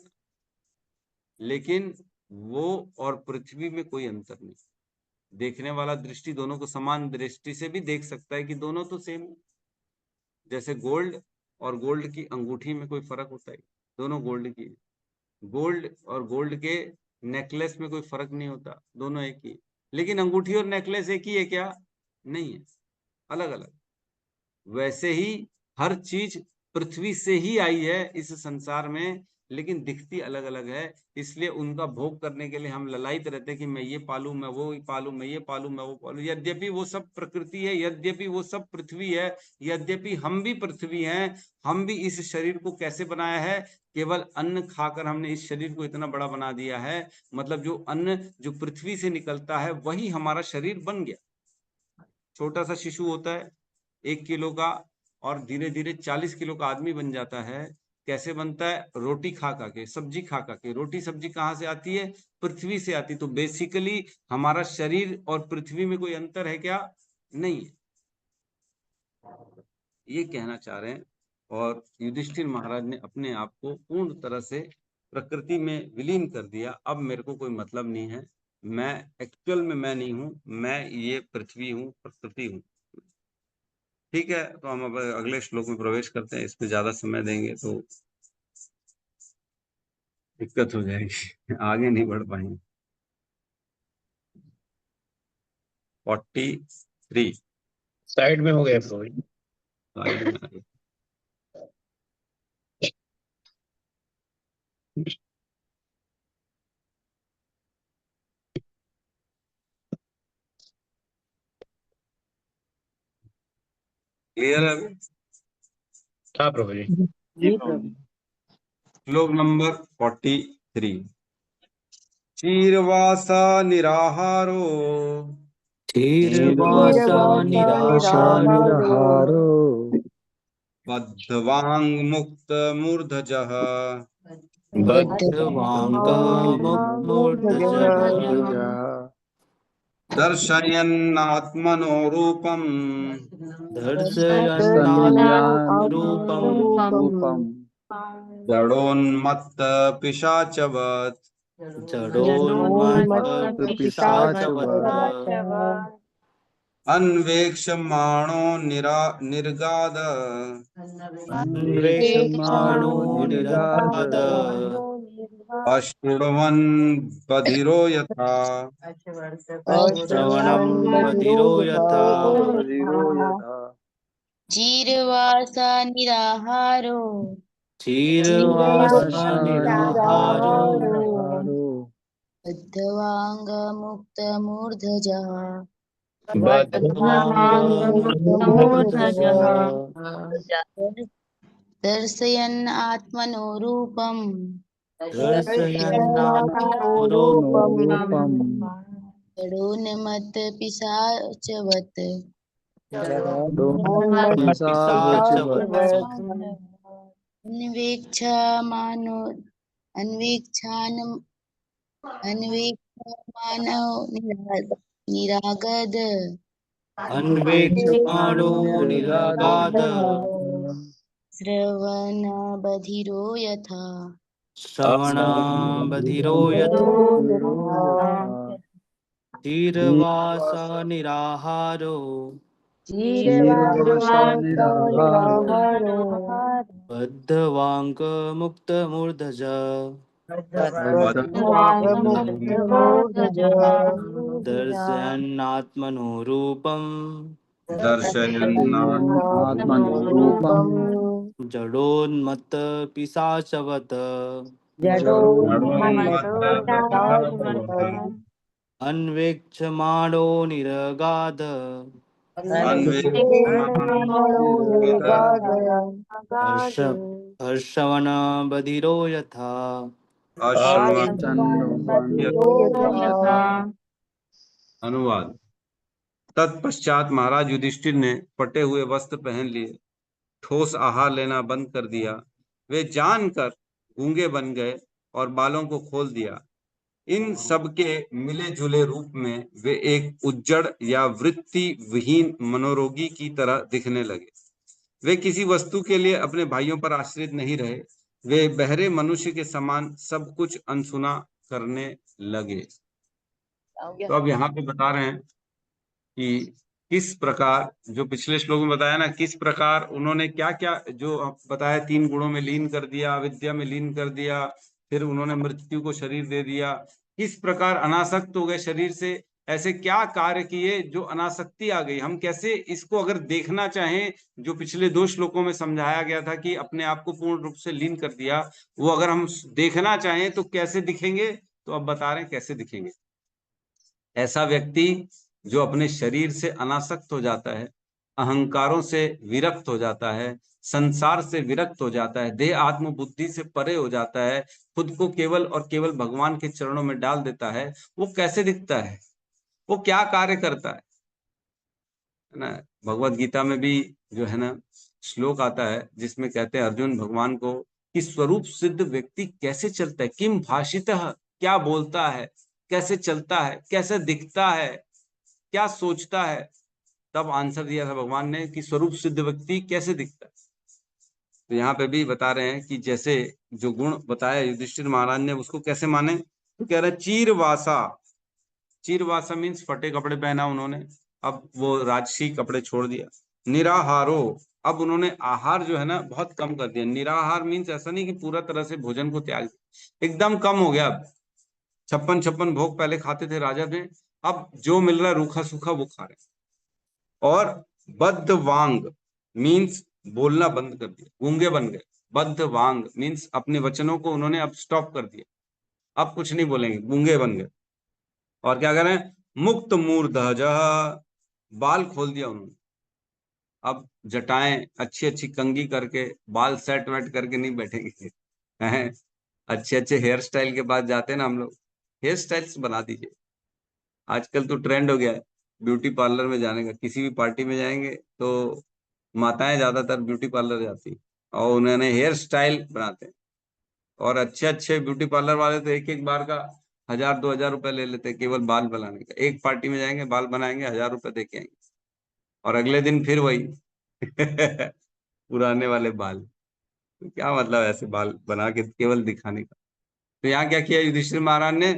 लेकिन वो और पृथ्वी में कोई अंतर नहीं। देखने वाला दृष्टि दोनों को समान दृष्टि से भी देख सकता है कि दोनों तो सेम है। जैसे गोल्ड और गोल्ड की अंगूठी में कोई फर्क होता है? दोनों गोल्ड की है। गोल्ड और गोल्ड के नेकलेस में कोई फर्क नहीं होता, दोनों एक ही। लेकिन अंगूठी और नेकलेस एक ही है क्या? नहीं है, अलग अलग। वैसे ही हर चीज पृथ्वी से ही आई है इस संसार में, लेकिन दिखती अलग अलग है। इसलिए उनका भोग करने के लिए हम ललायित रहते हैं कि मैं ये पालूं, मैं वो पालूं, मैं ये पालूं, मैं वो पालूं। यद्यपि वो सब प्रकृति है, यद्यपि वो सब पृथ्वी है, यद्यपि हम भी पृथ्वी हैं, हम भी इस शरीर को कैसे बनाया है? केवल अन्न खाकर हमने इस शरीर को इतना बड़ा बना दिया है। मतलब जो अन्न जो पृथ्वी से निकलता है वही हमारा शरीर बन गया। छोटा सा शिशु होता है 1 किलो का, और धीरे धीरे 40 किलो का आदमी बन जाता है। कैसे बनता है? रोटी खा खा के, सब्जी खा खा के। रोटी सब्जी कहाँ से आती है? पृथ्वी से आती। तो बेसिकली हमारा शरीर और पृथ्वी में कोई अंतर है क्या? नहीं है, ये कहना चाह रहे हैं। और युधिष्ठिर महाराज ने अपने आप को पूर्ण तरह से प्रकृति में विलीन कर दिया। अब मेरे को कोई मतलब नहीं है, मैं एक्चुअल में मैं नहीं हूं, मैं ये पृथ्वी हूं, प्रकृति हूं। ठीक है, तो हम अब अगले श्लोक में प्रवेश करते हैं। इस पे ज्यादा समय देंगे तो दिक्कत हो जाएगी, आगे नहीं बढ़ पाएंगे। 43 साइड में हो गया प्रभु जी। साइड में आगे। क्लियर है अभी? हाँ प्रभु जी। जी प्रभु। श्लोक नंबर 43। चीरवासा निराहारो धीरवासा निराहारो बद्धवांग मुक्त मूर्धजः बद्धवांगा मुक्तमूर्धजः दर्शयन्नात्मनो रूपम् दर्शयन्नात्मरूपम् जडोन्मत्त पिशाचवत् जडोन्मत्तपिशाचवत् अन्वेक्षमाणो निर्गाद अन्वेषमाणो निरगाद अशृण्वन् बधिरो यथा श्रवणं बधिरो यथा चीरवासा निराहारो चीरवासा निराहारो बद्धवाङ्गमुक्तमूर्धजः बद्धवाङ्गमुक्तमूर्धजः दर्शयन् आत्मनो रूपम् दर्शयन्नात्मरूपम् जडोन्मत्तपिशाचवत् पिशाचवत् अन्वीक्षमाणो निरागद अन्वेक्षमाणो निरगाद श्रवणबधिरो यथा श्रवणबधिरो यथा चीरवासा निराहारो बद्धवाङ्गमुक्तमूर्धजः दर्शयन्नात्मनो रूपम् जडोन्मत्तपिशाचवत् अन्वेक्षमाणो निरगाद हर्षवणबधिरो यथा अनुवाद। तत्पश्चात महाराज युधिष्ठिर ने फटे हुए वस्त्र पहन लिए, ठोस आहार लेना बंद कर दिया। वे जानकर गूंगे बन गए और बालों को खोल दिया। इन सब के मिले जुले रूप में वे एक उज्जड़ या वृत्ति विहीन मनोरोगी की तरह दिखने लगे। वे किसी वस्तु के लिए अपने भाइयों पर आश्रित नहीं रहे। वे बहरे मनुष्य के समान सब कुछ अनसुना करने लगे। तो अब यहाँ पे बता रहे हैं कि किस प्रकार, जो पिछले श्लोक में बताया ना, किस प्रकार उन्होंने क्या क्या जो बताया, 3 गुणों में लीन कर दिया, अविद्या में लीन कर दिया, फिर उन्होंने मृत्यु को शरीर दे दिया। किस प्रकार अनासक्त हो गए शरीर से, ऐसे क्या कार्य किए जो अनासक्ति आ गई। हम कैसे इसको अगर देखना चाहें, जो पिछले 2 श्लोकों में समझाया गया था कि अपने आप को पूर्ण रूप से लीन कर दिया, वो अगर हम देखना चाहें तो कैसे दिखेंगे, तो अब बता रहे हैं कैसे दिखेंगे। ऐसा व्यक्ति जो अपने शरीर से अनासक्त हो जाता है, अहंकारों से विरक्त हो जाता है, संसार से विरक्त हो जाता है, देह आत्म बुद्धि से परे हो जाता है, खुद को केवल और केवल भगवान के चरणों में डाल देता है, वो कैसे दिखता है, वो क्या कार्य करता है ना। भगवत गीता में भी जो है ना श्लोक आता है जिसमें कहते हैं अर्जुन भगवान को कि स्वरूप सिद्ध व्यक्ति कैसे चलता है, किम भाषितः, क्या बोलता है, कैसे चलता है, कैसे दिखता है, क्या सोचता है। तब आंसर दिया था भगवान ने कि स्वरूप सिद्ध व्यक्ति कैसे दिखता है। तो यहाँ पे भी बता रहे हैं कि जैसे जो गुण बताया युधिष्ठिर महाराज ने उसको कैसे माने, तो कह रहे चीरवासा। चीरवासा मीन्स फटे कपड़े पहना उन्होंने, अब वो राजसी कपड़े छोड़ दिया। निराहारो, अब उन्होंने आहार जो है ना बहुत कम कर दिया। निराहार मीन्स ऐसा नहीं कि पूरा तरह से भोजन को त्याग दिया, एकदम कम हो गया। अब 56 भोग पहले खाते थे राजा थे, अब जो मिल रहा है रूखा सूखा वो खा रहे। और बद्ध वांग मीन्स बोलना बंद कर दिया, गूंगे बन गए। बद्ध वांग मीन्स अपने वचनों को उन्होंने अब स्टॉप कर दिया, अब कुछ नहीं बोलेंगे, गूंगे बन गए। और क्या करें, मुक्त मूर्धज, बाल खोल दिया उन्होंने। अब जटाएं अच्छी अच्छी कंघी करके, बाल सेट वेट करके नहीं बैठेंगे हैं। अच्छे अच्छे हेयर स्टाइल के पास जाते हैं ना हम लोग, हेयर स्टाइल्स बना दीजिए। आजकल तो ट्रेंड हो गया है ब्यूटी पार्लर में जाने का। किसी भी पार्टी में जाएंगे तो माताएं ज्यादातर ब्यूटी पार्लर जाती और उन्होंने हेयर स्टाइल बनाते हैं। और अच्छे अच्छे ब्यूटी पार्लर वाले तो एक एक बार का 1000-2000 रुपए ले लेते हैं केवल बाल बनाने का। एक पार्टी में जाएंगे, बाल बनाएंगे, 1000 रुपए दे के आएंगे और अगले दिन फिर वही पुराने वाले बाल। तो क्या मतलब ऐसे बाल बना के केवल दिखाने का। तो यहाँ क्या किया युधिष्ठिर महाराज ने,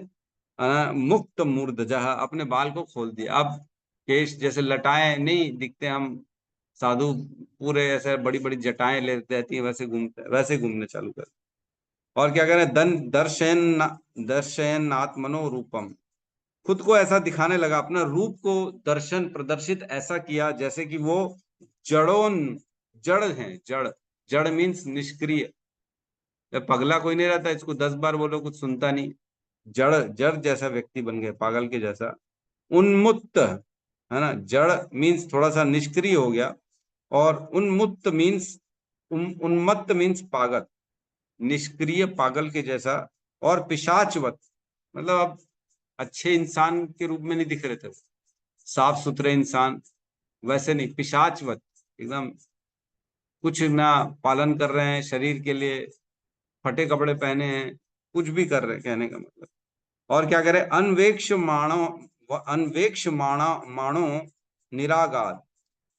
मुक्त मूर्धजः, अपने बाल को खोल दिया। अब केश जैसे लटाएं नहीं दिखते, हम साधु पूरे ऐसे बड़ी बड़ी जटाएं लेते रहती हैं वैसे घूमते, वैसे घूमने चालू कर। और क्या करें, दर्शयन आत्मनो रूपम, खुद को ऐसा दिखाने लगा, अपना रूप को दर्शन प्रदर्शित ऐसा किया जैसे कि वो जड़ हैं। जड़, जड़ मीन्स निष्क्रिय। पगला कोई नहीं रहता, इसको 10 बार बोलो कुछ सुनता नहीं। जड़, जड़ जैसा व्यक्ति बन गए, पागल के जैसा। उन्मुत्त है ना, जड़ मीन्स थोड़ा सा निष्क्रिय हो गया, और उन्मुत्त मीन्स उन्मत्त मीन्स पागल, निष्क्रिय पागल के जैसा। और पिशाचवत मतलब अब अच्छे इंसान के रूप में नहीं दिख रहे थे, साफ सुथरे इंसान वैसे नहीं, पिशाचवत एकदम कुछ ना पालन कर रहे हैं शरीर के लिए, फटे कपड़े पहने हैं, कुछ भी कर रहे हैं कहने का मतलब। और क्या करे, अनवेक्ष माणो निरागार,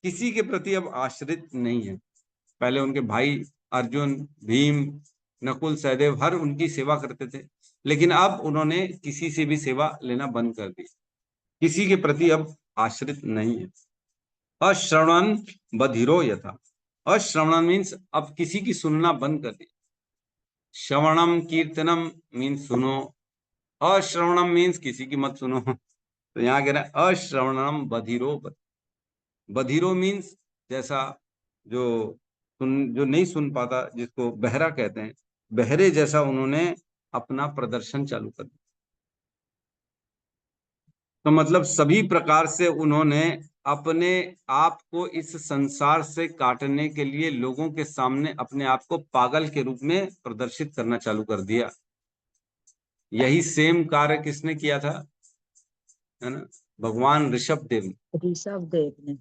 किसी के प्रति अब आश्रित नहीं है। पहले उनके भाई अर्जुन, भीम, नकुल, सहदेव हर उनकी सेवा करते थे, लेकिन अब उन्होंने किसी से भी सेवा लेना बंद कर दी, किसी के प्रति अब आश्रित नहीं है। अश्रवणन बधिरो यथा, अश्रवणन मीन्स अब किसी की सुनना बंद कर दी। श्रवणम कीर्तनम मीन्स सुनो, अश्रवणम मीन्स किसी की मत सुनो। तो यहाँ कह रहे हैं अश्रवणम बधिरो। बधिरो मीन्स जैसा जो नहीं सुन पाता, जिसको बहरा कहते हैं, बहरे जैसा उन्होंने अपना प्रदर्शन चालू कर दिया। तो मतलब सभी प्रकार से उन्होंने अपने आप को इस संसार से काटने के लिए लोगों के सामने अपने आप को पागल के रूप में प्रदर्शित करना चालू कर दिया। यही सेम कार्य किसने किया था, है ना, भगवान ऋषभ देव ने। ऋषभ देव ने,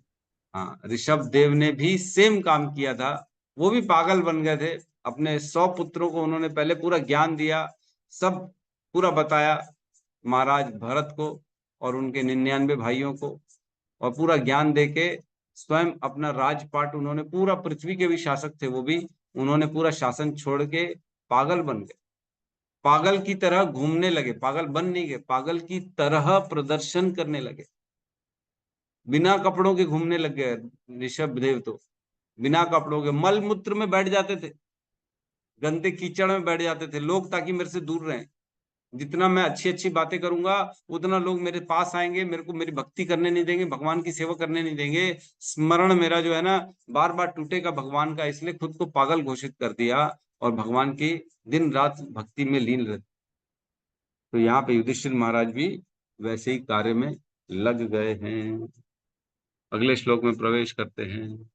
हाँ, ऋषभ देव ने भी सेम काम किया था। वो भी पागल बन गए थे। अपने 100 पुत्रों को उन्होंने पहले पूरा ज्ञान दिया, सब पूरा बताया महाराज भरत को और उनके 99 भाइयों को, और पूरा ज्ञान देके स्वयं अपना राजपाट उन्होंने, पूरा पृथ्वी के भी शासक थे वो भी, उन्होंने पूरा शासन छोड़ के पागल बन गए, पागल की तरह घूमने लगे। पागल बन नहीं गए, पागल की तरह प्रदर्शन करने लगे, बिना कपड़ों के घूमने लग गए। ऋषभ देव तो बिना कपड़ों के मल मूत्र में बैठ जाते थे, गंदे कीचड़ में बैठ जाते थे लोग ताकि मेरे से दूर रहें। जितना मैं अच्छी अच्छी बातें करूंगा उतना लोग मेरे पास आएंगे, मेरे को मेरी भक्ति करने नहीं देंगे, भगवान की सेवा करने नहीं देंगे। स्मरण मेरा जो है ना बार बार टूटेगा भगवान का, इसलिए खुद को पागल घोषित कर दिया और भगवान की दिन रात भक्ति में लीन रहते। तो यहाँ पे युधिष्ठिर महाराज भी वैसे ही कार्य में लग गए हैं। अगले श्लोक में प्रवेश करते हैं।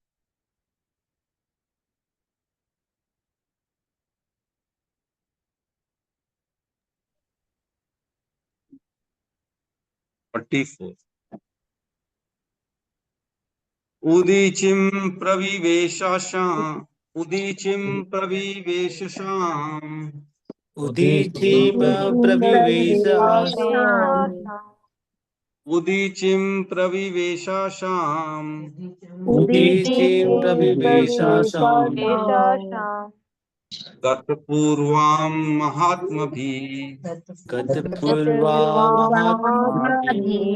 उदीचिं प्रविवेशाशाम् उदीचिं प्रविवेशशाम् उदीचि प्रविवेशाशाम् उदीचिं प्रविवेशाशाम् उदीचि प्रविवेशाशाम् गतपूर्वां महात्मभिः गतपूर्वा महात्माभिः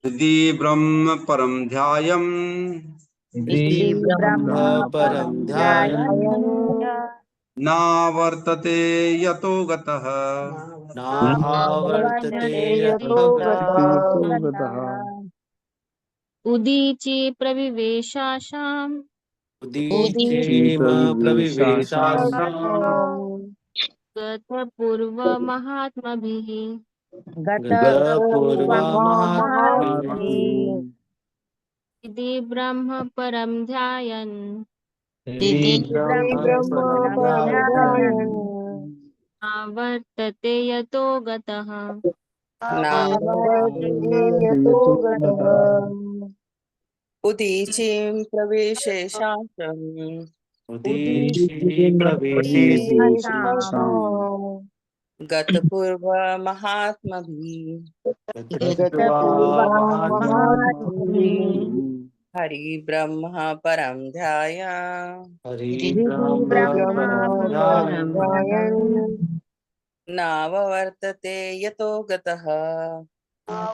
हृदि ब्रह्म परम ध्यायम् इति ब्रह्म परं ध्यायन् नावर्तते यतो गतः नावर्तते यतो गतः। उदीचि प्रविवेशाशाम् उदीचि प्रविवेशाशाम् गतपूर्वमहात्मभिः गतपूर्वा महात्माभिः इति ब्रह्म परं ध्यायन् इति ब्रह्म परं ध्यायन् आवर्तते यतो गतः। उदीचीं प्रविशेषाम् उदीचि प्रविवेशाशाम् गतपूर्व महात्मभिः गतपूर्वा महात्माभिः हरि ब्रह्म परम ध्याय हरि ब्रह्म परं ध्यायन् नावर्तते यतो गतः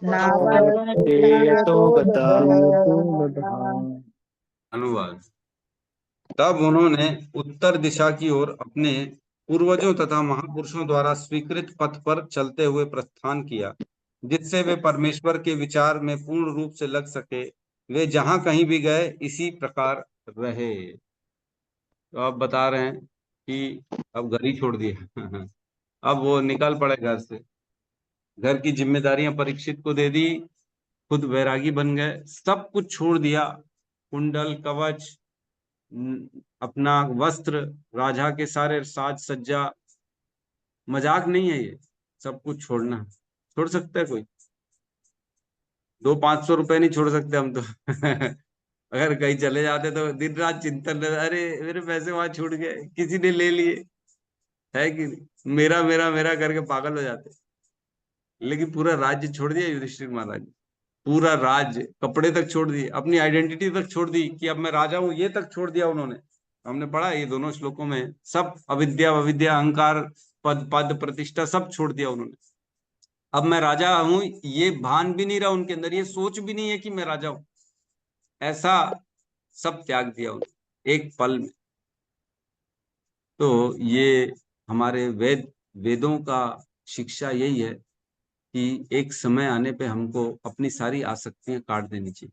नावर्तते यतो गतः। अनुवाद। तब उन्होंने उत्तर दिशा की ओर अपने पूर्वजों तथा महापुरुषों द्वारा स्वीकृत पथ पर चलते हुए प्रस्थान किया, जिससे वे परमेश्वर के विचार में पूर्ण रूप से लग सके। वे जहां कहीं भी गए इसी प्रकार रहे। तो अब बता रहे हैं कि अब घर ही छोड़ दिया अब वो निकल पड़े घर से, घर की जिम्मेदारियां परीक्षित को दे दी, खुद वैरागी बन गए, सब कुछ छोड़ दिया, कुंडल कवच अपना वस्त्र, राजा के सारे साज सज्जा। मजाक नहीं है ये, सब कुछ छोड़ना। छोड़ सकता है कोई? 200-500 रुपए नहीं छोड़ सकते हम तो अगर कहीं चले जाते तो दिन रात चिंतन रहता, अरे मेरे पैसे वहां छूट गए, किसी ने ले लिए, है कि नहीं? मेरा मेरा मेरा करके पागल हो जाते। लेकिन पूरा राज्य छोड़ दिया युधिष्ठिर महाराज ने, पूरा राज्य, कपड़े तक छोड़ दिए, अपनी आइडेंटिटी तक छोड़ दी कि अब मैं राजा हूं, ये तक छोड़ दिया उन्होंने। हमने पढ़ा ये दोनों श्लोकों में, सब अविद्या अविद्या अहंकार पद पद प्रतिष्ठा सब छोड़ दिया उन्होंने। अब मैं राजा हूं ये भान भी नहीं रहा उनके अंदर, ये सोच भी नहीं है कि मैं राजा हूं, ऐसा सब त्याग दिया उन्होंने एक पल में। तो ये हमारे वेदों का शिक्षा यही है कि एक समय आने पे हमको अपनी सारी आसक्तियां काट देनी चाहिए,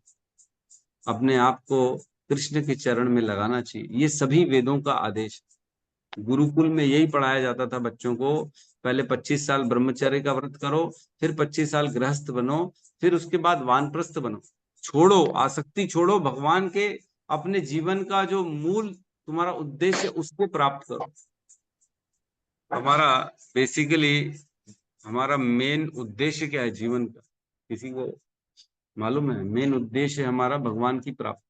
अपने आप को कृष्ण के चरण में लगाना चाहिए। ये सभी वेदों का आदेश है। गुरुकुल में यही पढ़ाया जाता था बच्चों को, पहले 25 साल ब्रह्मचर्य का व्रत करो, फिर 25 साल गृहस्थ बनो, फिर उसके बाद वानप्रस्थ बनो। छोड़ो आसक्ति, छोड़ो भगवान के, अपने जीवन का जो मूल तुम्हारा उद्देश्य उसको प्राप्त करो। हमारा बेसिकली हमारा मेन उद्देश्य क्या है जीवन का, किसी को मालूम है? मेन उद्देश्य हमारा भगवान की प्राप्ति।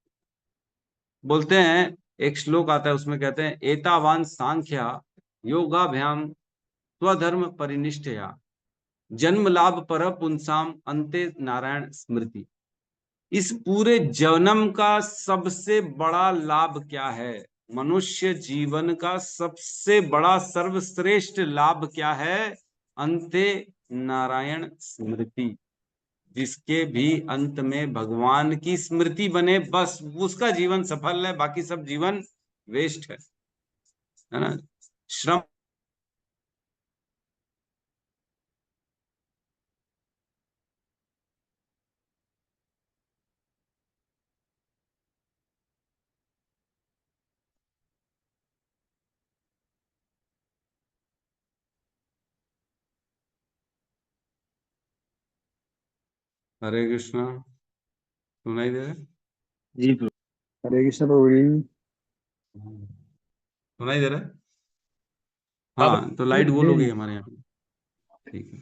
बोलते हैं, एक श्लोक आता है उसमें कहते हैं, एतावान सांख्या योगाभ्याम स्वधर्म परिनिष्ठया जन्म लाभ पर पुंसाम अंते नारायण स्मृति। इस पूरे जन्म का सबसे बड़ा लाभ क्या है? मनुष्य जीवन का सबसे बड़ा सर्वश्रेष्ठ लाभ क्या है? अंते नारायण स्मृति। जिसके भी अंत में भगवान की स्मृति बने, बस उसका जीवन सफल है, बाकी सब जीवन वेस्ट है ना। श्रम हरे कृष्णा, सुनाई दे रहा है? जी प्रभु। हरे कृष्ण प्रभु जी। सुनाई दे रहा है? हाँ, तो लाइट गोल हो गई हमारे यहाँ पे। ठीक है,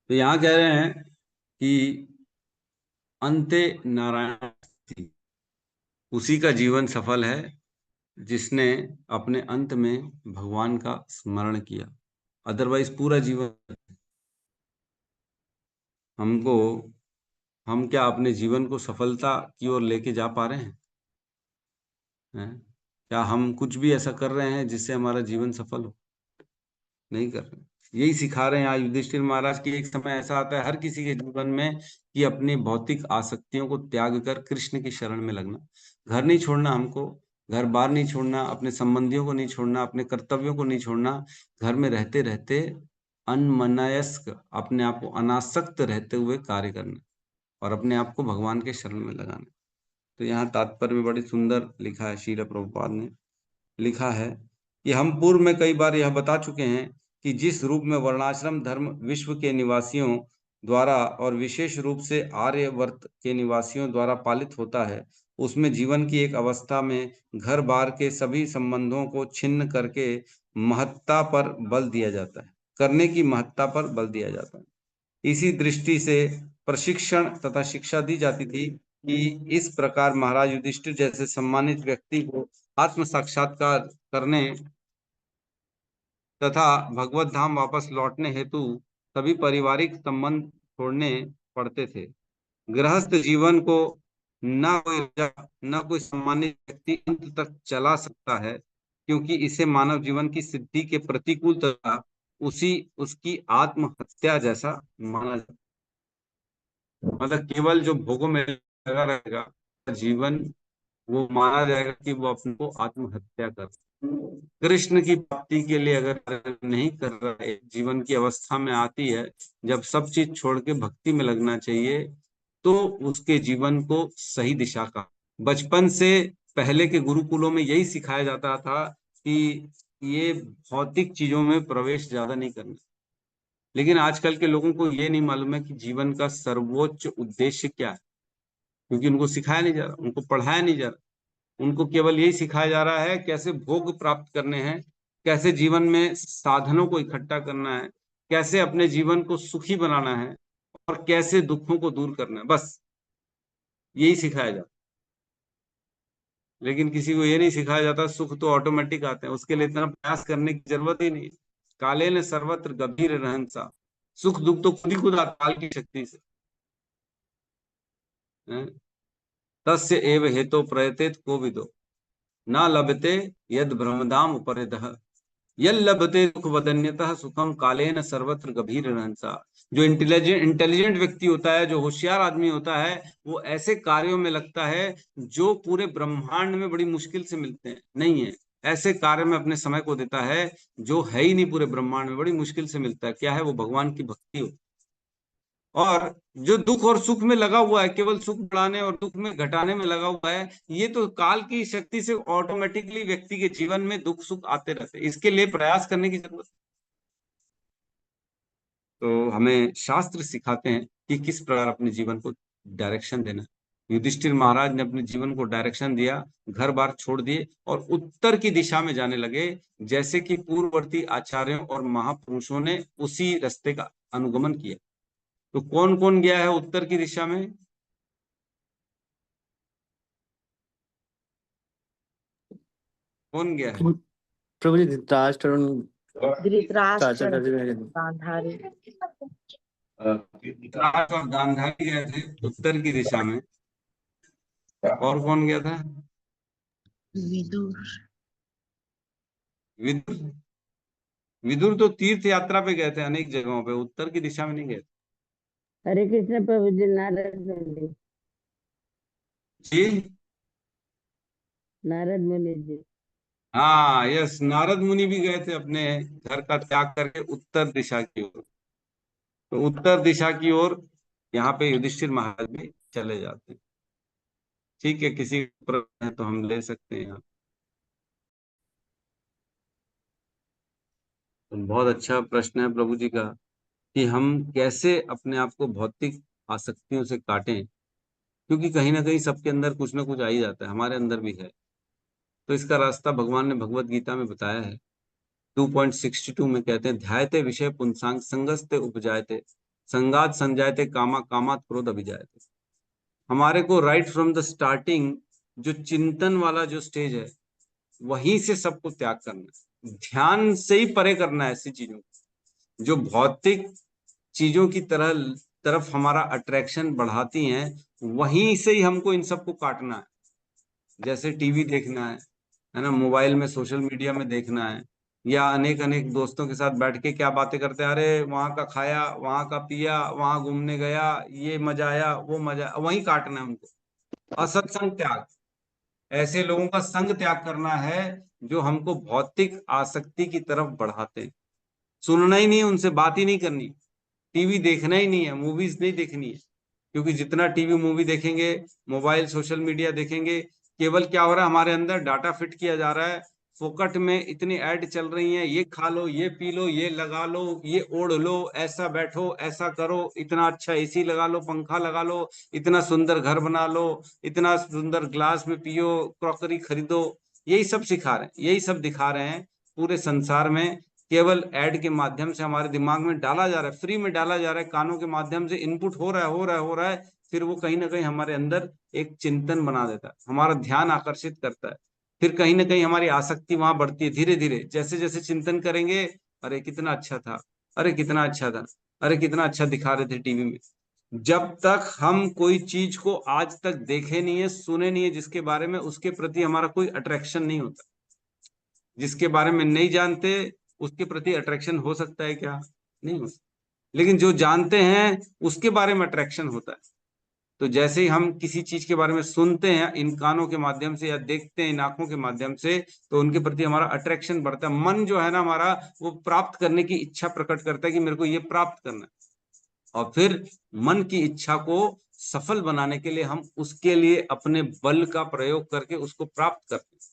तो यहाँ कह रहे हैं कि अंते नारायण थी, उसी का जीवन सफल है जिसने अपने अंत में भगवान का स्मरण किया। अदरवाइज पूरा जीवन हमको, हम क्या अपने जीवन को सफलता की ओर लेके जा पा रहे हैं? क्या हम कुछ भी ऐसा कर रहे हैं जिससे हमारा जीवन सफल हो? नहीं कर रहे। यही सिखा रहे हैं आज युधिष्ठिर महाराज की। एक समय ऐसा आता है हर किसी के जीवन में कि अपनी भौतिक आसक्तियों को त्याग कर कृष्ण की शरण में लगना। घर नहीं छोड़ना हमको, घर बार नहीं छोड़ना, अपने संबंधियों को नहीं छोड़ना, अपने कर्तव्यों को नहीं छोड़ना। घर में रहते रहते अनमनस्क, अपने आप को अनासक्त रहते हुए कार्य करना और अपने आप को भगवान के शरण में लगाना। तो यहाँ तात्पर्य में बड़ी सुंदर लिखा है, श्रील प्रभुपाद ने लिखा है कि हम पूर्व में कई बार यह बता चुके हैं कि जिस रूप में वर्णाश्रम धर्म विश्व के निवासियों द्वारा और विशेष रूप से आर्यवर्त के निवासियों द्वारा पालित होता है, उसमें जीवन की एक अवस्था में घर बार के सभी संबंधों को छिन्न करके महत्ता पर बल दिया जाता है, करने की महत्ता पर बल दिया जाता है। इसी दृष्टि से प्रशिक्षण तथा शिक्षा दी जाती थी कि इस प्रकार महाराज युधिष्ठिर जैसे सम्मानित व्यक्ति को आत्म साक्षात्कार करने तथा भगवत धाम वापस लौटने हेतु सभी पारिवारिक संबंध छोड़ने पड़ते थे। गृहस्थ जीवन को न कोई राजा न कोई सम्मानित व्यक्ति अंत तक चला सकता है, क्योंकि इसे मानव जीवन की सिद्धि के प्रतिकूल तथा उसकी आत्महत्या जैसा माना जाता है। मतलब केवल जो भोगों में लगा रहेगा जीवन, वो माना जाएगा कि वो अपने को आत्महत्या कर। कृष्ण की प्राप्ति के लिए अगर नहीं कर रहा है, जीवन की अवस्था में आती है जब सब चीज छोड़ के भक्ति में लगना चाहिए, तो उसके जीवन को सही दिशा का। बचपन से पहले के गुरुकुलों में यही सिखाया जाता था कि ये भौतिक चीजों में प्रवेश ज्यादा नहीं करना। लेकिन आजकल के लोगों को ये नहीं मालूम है कि जीवन का सर्वोच्च उद्देश्य क्या है, क्योंकि उनको सिखाया नहीं जा रहा, उनको पढ़ाया नहीं जा रहा। उनको केवल यही सिखाया जा रहा है कैसे भोग प्राप्त करने हैं, कैसे जीवन में साधनों को इकट्ठा करना है, कैसे अपने जीवन को सुखी बनाना है और कैसे दुखों को दूर करना है, बस यही सिखाया जाता। लेकिन किसी को ये नहीं सिखाया जाता सुख तो ऑटोमेटिक आते हैं, उसके लिए इतना प्रयास करने की जरूरत ही नहीं। काले ने सर्वत्र गंभीर रहनसा, सुख दुख तो खुद ही खुद आता काल की शक्ति से। तस्य एव हेतो प्रयतेत कोविदो न लभते यद ब्रह्मदाम उपरितः यल्लभते दुख वदन्यतः सुखम कालेन सर्वत्र गंभीर रहनसा। जो इंटेलिजेंट व्यक्ति होता है, जो होशियार आदमी होता है, वो ऐसे कार्यों में लगता है जो पूरे ब्रह्मांड में बड़ी मुश्किल से मिलते हैं, नहीं है ऐसे कार्य में अपने समय को देता है जो है ही नहीं पूरे ब्रह्मांड में, बड़ी मुश्किल से मिलता है। क्या है वो? भगवान की भक्ति हो। और जो दुख और सुख में लगा हुआ है, केवल सुख बढ़ाने और दुख में घटाने में लगा हुआ है, ये तो काल की शक्ति से ऑटोमेटिकली व्यक्ति के जीवन में दुख सुख आते रहते हैं, इसके लिए प्रयास करने की जरूरत। तो हमें शास्त्र सिखाते हैं कि किस प्रकार अपने जीवन को डायरेक्शन देना है। युधिष्ठिर महाराज ने अपने जीवन को डायरेक्शन दिया, घर बार छोड़ दिए और उत्तर की दिशा में जाने लगे, जैसे कि पूर्ववर्ती आचार्यों और महापुरुषों ने उसी रास्ते का अनुगमन किया। तो कौन कौन गया है उत्तर की दिशा में? कौन गया है? प्रभु जी धृतराष्ट्र धृतराष्ट्र गए। गांधारी धृतराष्ट्र और गांधारी गए थे उत्तर की दिशा में। और कौन गया था? विदुर विदुर। विदुर तो तीर्थ यात्रा पे गए थे अनेक जगहों पे, उत्तर की दिशा में नहीं गए थे। हरे कृष्ण प्रभु जी। नारद मुनि जी नारद मुनि जी। हाँ, यस, नारद मुनि भी गए थे अपने घर का त्याग करके उत्तर दिशा की ओर। तो उत्तर दिशा की ओर यहाँ पे युधिष्ठिर महाराज भी चले जाते हैं। ठीक है, किसी प्रश्न है तो हम ले सकते हैं यहाँ। तो बहुत अच्छा प्रश्न है प्रभु जी का कि हम कैसे अपने आप को भौतिक आसक्तियों से काटें, क्योंकि कहीं ना कहीं सबके अंदर कुछ ना कुछ आ ही जाता है, हमारे अंदर भी है। तो इसका रास्ता भगवान ने भगवत गीता में बताया है। 2.62 में कहते हैं, ध्यायते विषय पुंसांग संगस्ते उपजायते संगात संजायते कामा कामात क्रोध अभिजायते। हमारे को राइट फ्रॉम द स्टार्टिंग जो चिंतन वाला जो स्टेज है, वहीं से सबको त्याग करना है, ध्यान से ही परे करना है ऐसी चीजों को जो भौतिक चीजों की तरफ हमारा अट्रैक्शन बढ़ाती हैं। वहीं से ही हमको इन सबको काटना है। जैसे टीवी देखना है ना, मोबाइल में सोशल मीडिया में देखना है, या अनेक अनेक दोस्तों के साथ बैठ के क्या बातें करते हैं, अरे वहां का खाया, वहां का पिया, वहां घूमने गया, ये मजा आया, वो मजा, वहीं काटना है हमको। असत्संग त्याग, ऐसे लोगों का संग त्याग करना है जो हमको भौतिक आसक्ति की तरफ बढ़ाते हैं। सुनना ही नहीं, उनसे बात ही नहीं करनी, टीवी देखना ही नहीं है, मूवीज नहीं देखनी है। क्योंकि जितना टीवी मूवी देखेंगे, मोबाइल सोशल मीडिया देखेंगे, केवल क्या हो रहा है, हमारे अंदर डाटा फिट किया जा रहा है। फोकट में इतनी ऐड चल रही हैं, ये खा लो, ये पी लो, ये लगा लो, ये ओढ़ लो, ऐसा बैठो, ऐसा करो, इतना अच्छा एसी लगा लो, पंखा लगा लो, इतना सुंदर घर बना लो, इतना सुंदर ग्लास में पियो, क्रॉकरी खरीदो। यही सब सिखा रहे हैं, यही सब दिखा रहे हैं। पूरे संसार में केवल ऐड के माध्यम से हमारे दिमाग में डाला जा रहा है, फ्री में डाला जा रहा है, कानों के माध्यम से इनपुट हो रहा है। फिर वो कहीं ना कहीं हमारे अंदर एक चिंतन बना देता है, हमारा ध्यान आकर्षित करता है। फिर कहीं ना कहीं हमारी आसक्ति वहां बढ़ती है। धीरे धीरे जैसे जैसे चिंतन करेंगे, अरे कितना अच्छा था, अरे कितना अच्छा था, अरे कितना अच्छा दिखा रहे थे टीवी में। जब तक हम कोई चीज को आज तक देखे नहीं है, सुने नहीं है जिसके बारे में, उसके प्रति हमारा कोई अट्रैक्शन नहीं होता। जिसके बारे में नहीं जानते उसके प्रति अट्रैक्शन हो सकता है क्या? नहीं हो सकता। लेकिन जो जानते हैं उसके बारे में अट्रैक्शन होता है। तो जैसे ही हम किसी चीज के बारे में सुनते हैं इन कानों के माध्यम से, या देखते हैं इन आंखों के माध्यम से, तो उनके प्रति हमारा अट्रैक्शन बढ़ता है। मन जो है ना हमारा, वो प्राप्त करने की इच्छा प्रकट करता है कि मेरे को ये प्राप्त करना है। और फिर मन की इच्छा को सफल बनाने के लिए हम उसके लिए अपने बल का प्रयोग करके उसको प्राप्त करते हैं।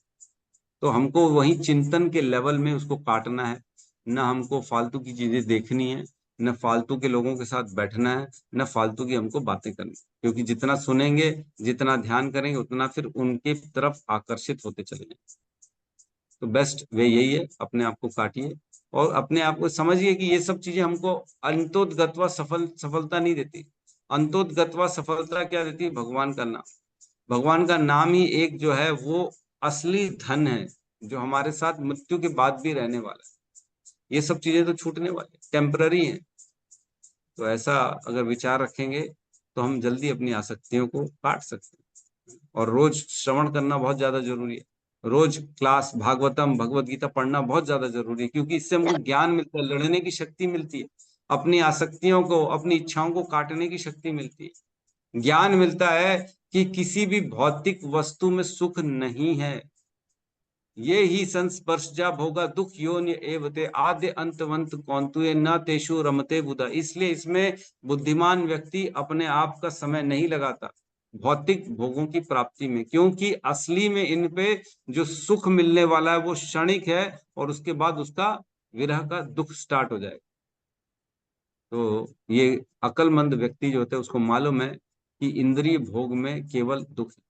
तो हमको वही चिंतन के लेवल में उसको काटना है। न हमको फालतू की चीजें देखनी है, न फालतू के लोगों के साथ बैठना है, न फालतू की हमको बातें करनी। क्योंकि जितना सुनेंगे, जितना ध्यान करेंगे, उतना फिर उनके तरफ आकर्षित होते चले जाएंगे। तो बेस्ट वे यही है, अपने आप को काटिए और अपने आप को समझिए कि ये सब चीजें हमको अंतोदगत्वा सफलता नहीं देती। अंतोदगत्वा सफलता क्या देती है? भगवान का नाम। भगवान का नाम ही एक जो है वो असली धन है, जो हमारे साथ मृत्यु के बाद भी रहने वाला है। ये सब चीजें तो छूटने वाली, टेम्पररी हैं। तो ऐसा अगर विचार रखेंगे तो हम जल्दी अपनी आसक्तियों को काट सकते हैं। और रोज श्रवण करना बहुत ज्यादा जरूरी है। रोज क्लास भागवतम भगवत गीता पढ़ना बहुत ज्यादा जरूरी है, क्योंकि इससे हमको ज्ञान मिलता है, लड़ने की शक्ति मिलती है, अपनी आसक्तियों को, अपनी इच्छाओं को काटने की शक्ति मिलती है। ज्ञान मिलता है कि किसी भी भौतिक वस्तु में सुख नहीं है। ये ही संस्पर्शजा भोगा दुख योनि एवते आद्य अंतवंत कौंतुये न तेषु रमते बुधा। इसलिए इसमें बुद्धिमान व्यक्ति अपने आप का समय नहीं लगाता भौतिक भोगों की प्राप्ति में, क्योंकि असली में इन पे जो सुख मिलने वाला है वो क्षणिक है, और उसके बाद उसका विरह का दुख स्टार्ट हो जाएगा। तो ये अक्लमंद व्यक्ति जो होता है उसको मालूम है कि इंद्रिय भोग में केवल दुख है।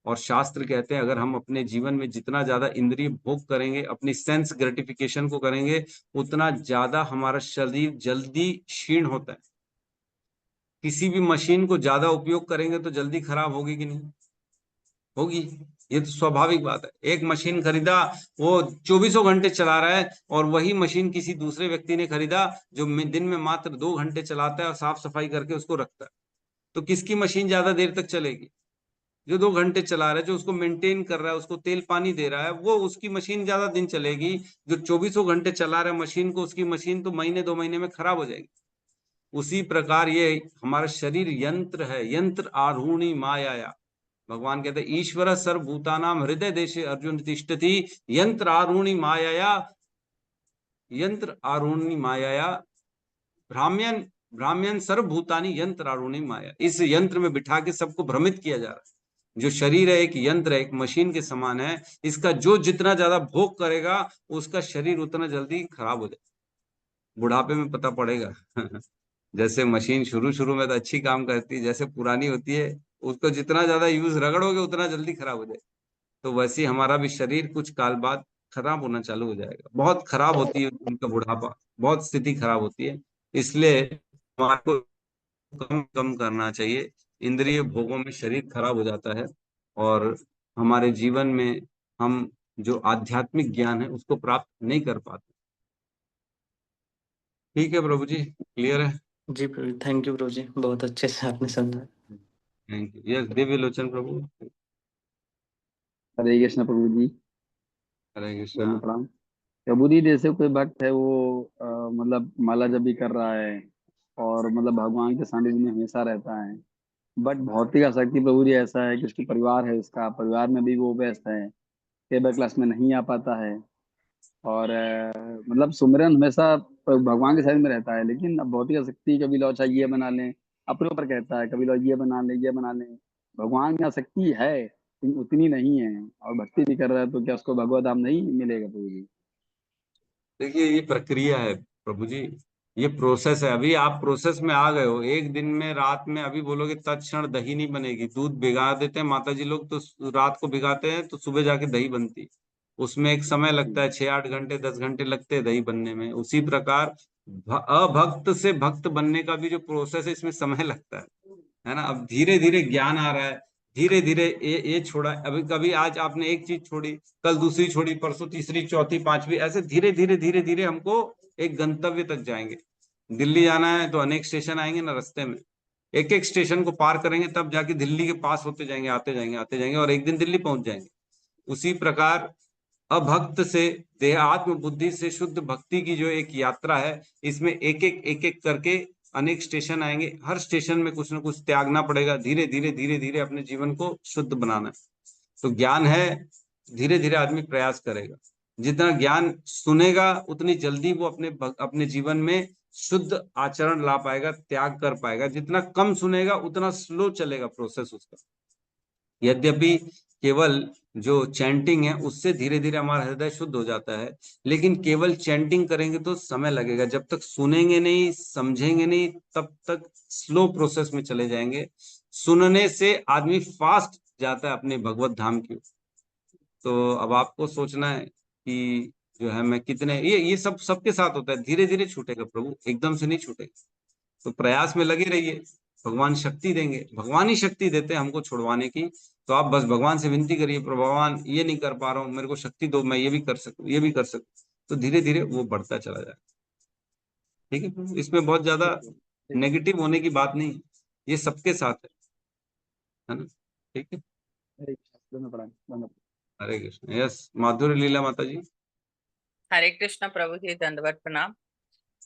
और शास्त्र कहते हैं अगर हम अपने जीवन में जितना ज्यादा इंद्रिय भोग करेंगे, अपनी सेंस ग्रेटिफिकेशन को करेंगे, उतना ज्यादा हमारा शरीर जल्दी क्षीण होता है। किसी भी मशीन को ज्यादा उपयोग करेंगे तो जल्दी खराब होगी कि नहीं होगी? ये तो स्वाभाविक बात है। एक मशीन खरीदा, वो 24 घंटे चला रहा है, और वही मशीन किसी दूसरे व्यक्ति ने खरीदा जो दिन में मात्र 2 घंटे चलाता है और साफ सफाई करके उसको रखता है। तो किसकी मशीन ज्यादा देर तक चलेगी? जो 2 घंटे चला रहा है, जो उसको मेंटेन कर रहा है, उसको तेल पानी दे रहा है, वो उसकी मशीन ज्यादा दिन चलेगी। जो 24 घंटे चला रहा है मशीन को, उसकी मशीन तो महीने 2 महीने में खराब हो जाएगी। उसी प्रकार ये हमारा शरीर यंत्र है, यंत्र आरूढ़ी माया। भगवान कहते हैं ईश्वर सर्वभूतानां हृदय देशे अर्जुन तिष्ठति यंत्र आरूढ़ी माया, यंत्र आरूढ़ी माया भ्राम्यन सर्वभूतानि यंत्र आरूढ़ी माया। इस यंत्र में बिठा के सबको भ्रमित किया जा रहा है। जो शरीर है एक यंत्र है, एक मशीन के समान है। इसका जो जितना ज्यादा भोग करेगा उसका शरीर उतना जल्दी खराब हो जाएगा, बुढ़ापे में पता पड़ेगा। जैसे मशीन शुरू शुरू में तो अच्छी काम करती है, जैसे पुरानी होती है उसको जितना ज्यादा यूज रगड़ोगे उतना जल्दी खराब हो जाए। तो वैसे ही हमारा भी शरीर कुछ काल बाद खराब होना चालू हो जाएगा, बहुत खराब होती है उनका बुढ़ापा, बहुत स्थिति खराब होती है। इसलिए हमारे को कम कम करना चाहिए, इंद्रिय भोगों में शरीर खराब हो जाता है और हमारे जीवन में हम जो आध्यात्मिक ज्ञान है उसको प्राप्त नहीं कर पाते। ठीक है प्रभु जी, क्लियर है? जी प्रभु, थैंक यू प्रभु जी, बहुत अच्छे से आपने समझा। Thank you. यस, दिव्य लोचन प्रभु। हरे कृष्ण प्रभु जी, हरे दोनों कृष्णा। प्रणाम। प्रभु जी, जैसे कोई भक्त है वो मतलब माला जपी कर रहा है और मतलब भगवान के सानिध्य में हमेशा रहता है, बट भौतिक आसक्ति प्रभु जी ऐसा है कि उसकी परिवार है, उसका परिवार में भी वो व्यस्त है, टेबल क्लास में नहीं आ पाता है और मतलब सुमिरन हमेशा भगवान के साइड में रहता है, लेकिन अब भौतिक आसक्ति, कभी लो अच्छा ये बना लें, अपने ऊपर कहता है, कभी लो ये बना लें ये बना लें। भगवान में आसक्ति है लेकिन उतनी नहीं है, और भक्ति भी कर रहा है, तो क्या उसको भगवत धाम नहीं मिलेगा प्रभु जी? देखिए ये प्रक्रिया है प्रभु जी, ये प्रोसेस है। अभी आप प्रोसेस में आ गए हो, एक दिन में रात में अभी बोलोगे तत्क्षण दही नहीं बनेगी। दूध भिगा देते हैं माता जी लोग, तो रात को भिगाते हैं तो सुबह जाके दही बनती है। उसमें एक समय लगता है, 6-8 घंटे 10 घंटे लगते हैं दही बनने में। उसी प्रकार अभक्त से भक्त बनने का भी जो प्रोसेस है इसमें समय लगता है ना। अब धीरे धीरे ज्ञान आ रहा है, धीरे धीरे ये छोड़ा, अभी कभी आज आपने एक चीज छोड़ी, कल दूसरी छोड़ी, परसों तीसरी, चौथी, पांचवी, ऐसे धीरे धीरे धीरे धीरे हमको एक गंतव्य तक जाएंगे। दिल्ली जाना है तो अनेक स्टेशन आएंगे ना रास्ते में, एक एक स्टेशन को पार करेंगे तब जाके दिल्ली के पास होते जाएंगे, आते जाएंगे आते जाएंगे, और एक दिन दिल्ली पहुंच जाएंगे। उसी प्रकार अभक्त से देहात्म बुद्धि से शुद्ध भक्ति की जो एक यात्रा है, इसमें एक एक करके अनेक स्टेशन आएंगे। हर स्टेशन में कुछ ना कुछ त्यागना पड़ेगा, धीरे धीरे धीरे धीरे अपने जीवन को शुद्ध बनाना है। तो ज्ञान है, धीरे धीरे आदमी प्रयास करेगा। जितना ज्ञान सुनेगा उतनी जल्दी वो अपने जीवन में शुद्ध आचरण ला पाएगा, त्याग कर पाएगा। जितना कम सुनेगा उतना स्लो चलेगा प्रोसेस उसका। यद्यपि केवल जो चैंटिंग है उससे धीरे धीरे हमारा हृदय शुद्ध हो जाता है, लेकिन केवल चैंटिंग करेंगे तो समय लगेगा। जब तक सुनेंगे नहीं, समझेंगे नहीं, तब तक स्लो प्रोसेस में चले जाएंगे। सुनने से आदमी फास्ट जाता है अपने भगवत धाम की। तो अब आपको सोचना है कि जो है मैं कितने, ये सब सबके साथ होता है, धीरे धीरे छूटेगा प्रभु, एकदम से नहीं छूटेगा। तो प्रयास में लगे रहिए, भगवान शक्ति देंगे, भगवान ही शक्ति देते हैं हमको छुड़वाने की। तो आप बस भगवान से विनती करिए, प्रभु भगवान ये नहीं कर पा रहा हूँ, मेरे को शक्ति दो, मैं ये भी कर सकूं, ये भी कर सकूं। तो धीरे धीरे वो बढ़ता चला जाए। ठीक है प्रभु, इसमें बहुत ज्यादा नेगेटिव होने की बात नहीं है, ये सबके साथ है ना। ठीक है, हरे कृष्ण, दोनों प्रणाम, दोनों हरे कृष्ण। यस, माधुर्य लीला माता जी। हरे कृष्ण प्रभु जी, दंडवत प्रणाम।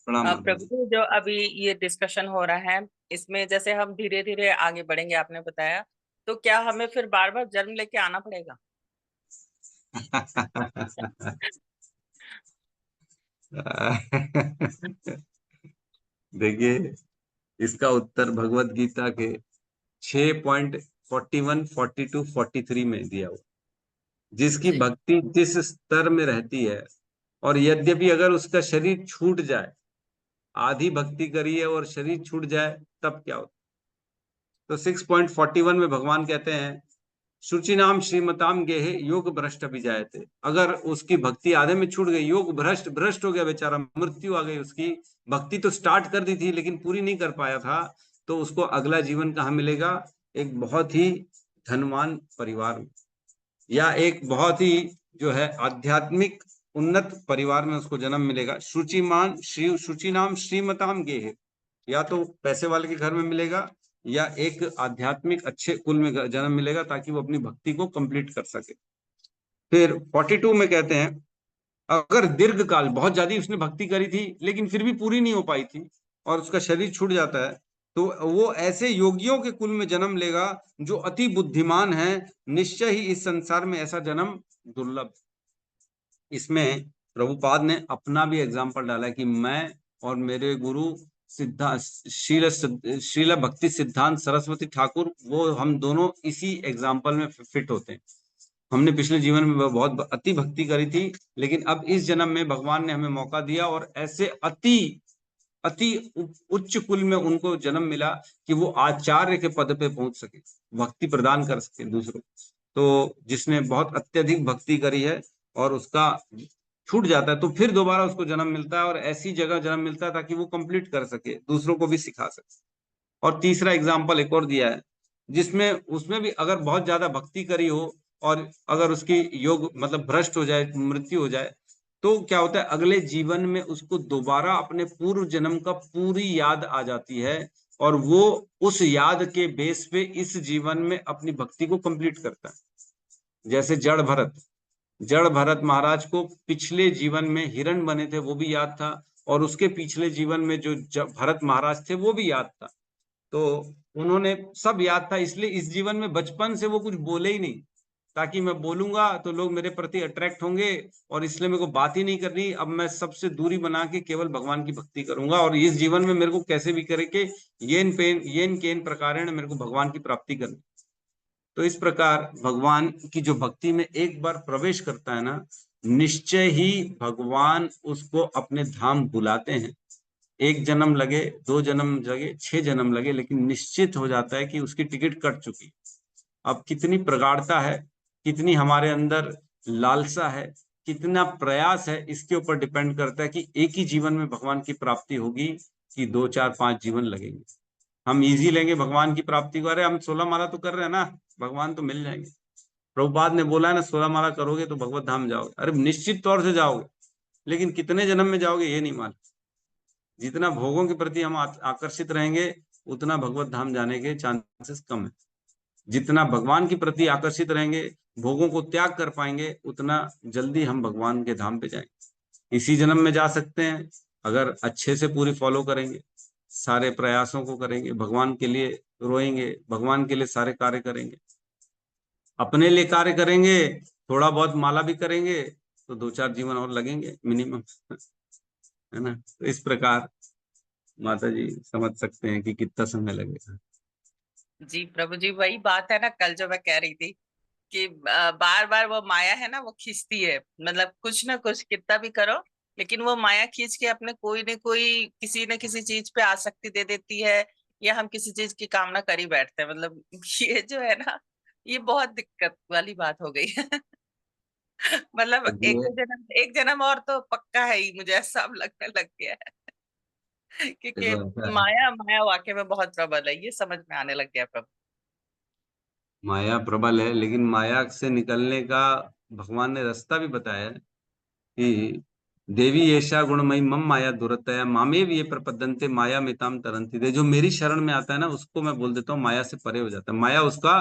प्रणाम माता प्रभु जी। जी, जो अभी ये डिस्कशन हो रहा है, इसमें जैसे हम धीरे धीरे आगे बढ़ेंगे आपने बताया, तो क्या हमें फिर बार बार जन्म लेके आना पड़ेगा? देखिए, इसका उत्तर भगवत गीता के 6.41, 42, 43 में दिया हुआ। जिसकी भक्ति जिस स्तर में रहती है, और यद्यपि अगर उसका शरीर छूट जाए, आधी भक्ति करिए और शरीर छूट जाए, तब क्या होता? तो 6.41 में भगवान कहते हैं, शुचिनाम श्रीमताम गेहे योग भ्रष्ट अभिजायते। अगर उसकी भक्ति आधे में छूट गई, योग भ्रष्ट हो गया बेचारा, मृत्यु आ गई उसकी, भक्ति तो स्टार्ट कर दी थी लेकिन पूरी नहीं कर पाया था, तो उसको अगला जीवन कहाँ मिलेगा? एक बहुत ही धनवान परिवार में, या एक बहुत ही जो है आध्यात्मिक उन्नत परिवार में उसको जन्म मिलेगा। शुचिनाम श्रीमताम गेहे, या तो पैसे वाले के घर में मिलेगा, या एक आध्यात्मिक अच्छे कुल में जन्म मिलेगा, ताकि वो अपनी भक्ति को कंप्लीट कर सके। फिर 42 में कहते हैं, अगर दीर्घ काल बहुत ज्यादा उसने भक्ति करी थी लेकिन फिर भी पूरी नहीं हो पाई थी और उसका शरीर छूट जाता है, तो वो ऐसे योगियों के कुल में जन्म लेगा जो अति बुद्धिमान है। निश्चय ही इस संसार में ऐसा जन्म दुर्लभ। इसमें प्रभुपाद ने अपना भी एग्जाम्पल डाला है कि मैं और मेरे गुरु श्रील भक्ति सिद्धांत सरस्वती ठाकुर, वो हम दोनों इसी एग्जाम्पल में फिट होते हैं। हमने पिछले जीवन में बहुत अति भक्ति करी थी, लेकिन अब इस जन्म में भगवान ने हमें मौका दिया और ऐसे अति अति उच्च कुल में उनको जन्म मिला कि वो आचार्य के पद पे पहुंच सके, भक्ति प्रदान कर सके दूसरों को। तो जिसने बहुत अत्यधिक भक्ति करी है और उसका छूट जाता है तो फिर दोबारा उसको जन्म मिलता है और ऐसी जगह जन्म मिलता है ताकि वो कंप्लीट कर सके, दूसरों को भी सिखा सके। और तीसरा एग्जाम्पल एक और दिया है जिसमें उसमें भी अगर बहुत ज्यादा भक्ति करी हो और अगर उसकी योग मतलब भ्रष्ट हो जाए, मृत्यु हो जाए, तो क्या होता है अगले जीवन में उसको दोबारा अपने पूर्व जन्म का पूरी याद आ जाती है और वो उस याद के बेस पे इस जीवन में अपनी भक्ति को कंप्लीट करता है। जैसे जड़ भरत महाराज को पिछले जीवन में हिरण बने थे वो भी याद था और उसके पिछले जीवन में जो भरत महाराज थे वो भी याद था। तो उन्होंने सब याद था, इसलिए इस जीवन में बचपन से वो कुछ बोले ही नहीं ताकि मैं बोलूंगा तो लोग मेरे प्रति अट्रैक्ट होंगे और इसलिए मेरे को बात ही नहीं करनी, अब मैं सबसे दूरी बना के केवल भगवान की भक्ति करूंगा और इस जीवन में मेरे को कैसे भी करके येन केन प्रकारेण मेरे को भगवान की प्राप्ति करनी। तो इस प्रकार भगवान की जो भक्ति में एक बार प्रवेश करता है ना, निश्चय ही भगवान उसको अपने धाम बुलाते हैं। 1 जन्म लगे, 2 जन्म लगे, 6 जन्म लगे, लेकिन निश्चित हो जाता है कि उसकी टिकट कट चुकी। अब कितनी प्रगाढ़ता है, कितनी हमारे अंदर लालसा है, कितना प्रयास है, इसके ऊपर डिपेंड करता है कि एक ही जीवन में भगवान की प्राप्ति होगी कि 2, 4, 5 जीवन लगेंगे। हम इजी लेंगे भगवान की प्राप्ति को, अरे हम 16 माला तो कर रहे हैं ना, भगवान तो मिल जाएंगे। प्रभुपाद ने बोला है ना 16 माला करोगे तो भगवत धाम जाओगे। अरे निश्चित तौर से जाओगे, लेकिन कितने जन्म में जाओगे ये नहीं मालूम। जितना भोगों के प्रति हम आकर्षित रहेंगे उतना भगवत धाम जाने के चांसेस कम है। जितना भगवान के प्रति आकर्षित रहेंगे, भोगों को त्याग कर पाएंगे, उतना जल्दी हम भगवान के धाम पे जाएंगे। इसी जन्म में जा सकते हैं अगर अच्छे से पूरी फॉलो करेंगे, सारे प्रयासों को करेंगे, भगवान के लिए रोएंगे, भगवान के लिए सारे कार्य करेंगे, अपने लिए कार्य करेंगे, थोड़ा बहुत माला भी करेंगे तो 2-4 जीवन और लगेंगे मिनिमम, है ना। तो इस प्रकार माता जी समझ सकते हैं कि कितना समय लगेगा। जी प्रभु जी, वही बात है ना, कल जो मैं कह रही थी कि बार बार वो माया है ना, वो खींचती है, मतलब कुछ ना कुछ कितना भी करो लेकिन वो माया खींच के अपने कोई न कोई किसी न किसी चीज पे आसक्ति दे देती है, या हम किसी चीज की कामना कर ही बैठते हैं। मतलब ये जो है ना, ये बहुत दिक्कत वाली बात हो गई है। मतलब एक जन्म और तो पक्का है ही, मुझे ऐसा अब लगने लग गया है। क्योंकि माया वाकई में बहुत प्रबल है, ये समझ में आने लग गया प्रभु। माया प्रबल है, लेकिन माया से निकलने का भगवान ने रास्ता भी बताया है कि देवी ऐसा गुणमयी मम माया दुरतया मामे भी ये प्रपद्यन्ते माया मिताम तरंती दे। जो मेरी शरण में आता है ना उसको मैं बोल देता हूँ माया से परे हो जाता है, माया उसका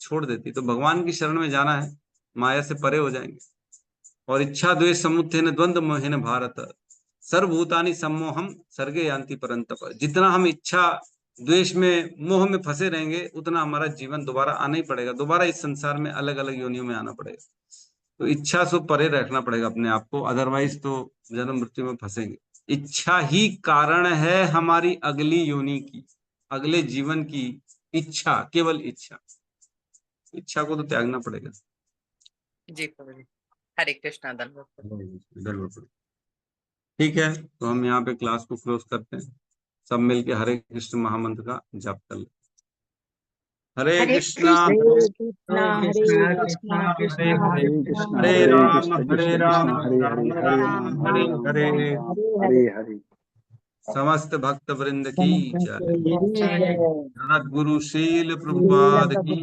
छोड़ देती। तो भगवान की शरण में जाना है, माया से परे हो जाएंगे। और इच्छा द्वेष समुत्थेन द्वंद्व मोहेन भारत सर्वभूतानि सम्मोहम सर्गे यान्ति परंतप। जितना हम इच्छा द्वेष में मोह में फंसे रहेंगे उतना हमारा जीवन दोबारा आना ही पड़ेगा, दोबारा इस संसार में अलग अलग योनियों में आना पड़ेगा। तो इच्छा से परे रखना पड़ेगा अपने आप को, अदरवाइज तो जन्म मृत्यु में फंसेंगे। इच्छा ही कारण है हमारी अगली योनि की, अगले जीवन की इच्छा, केवल इच्छा को तो त्यागना पड़ेगा। जी प्रभु जी, हरे कृष्णा। धन्यवाद। ठीक है, तो हम यहाँ पे क्लास को क्लोज करते हैं। सब मिलके हरे कृष्ण महामंत्र का जाप कर ले। हरे कृष्णा हरे कृष्णा हरे राम हरे राम राम राम हरे हरे। हरे हरे। समस्त भक्त वृंद की जय। जगत गुरु शील प्रभुपाद की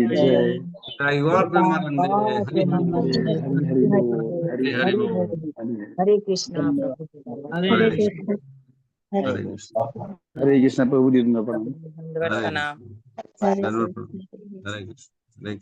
जय। जय गौर प्रेमानंद। हरि हरि बोल। हरे कृष्णा हरे कृष्ण हरे कृष्ण। हरे कृष्ण प्रभु जी। जरूर हरे कृष्ण।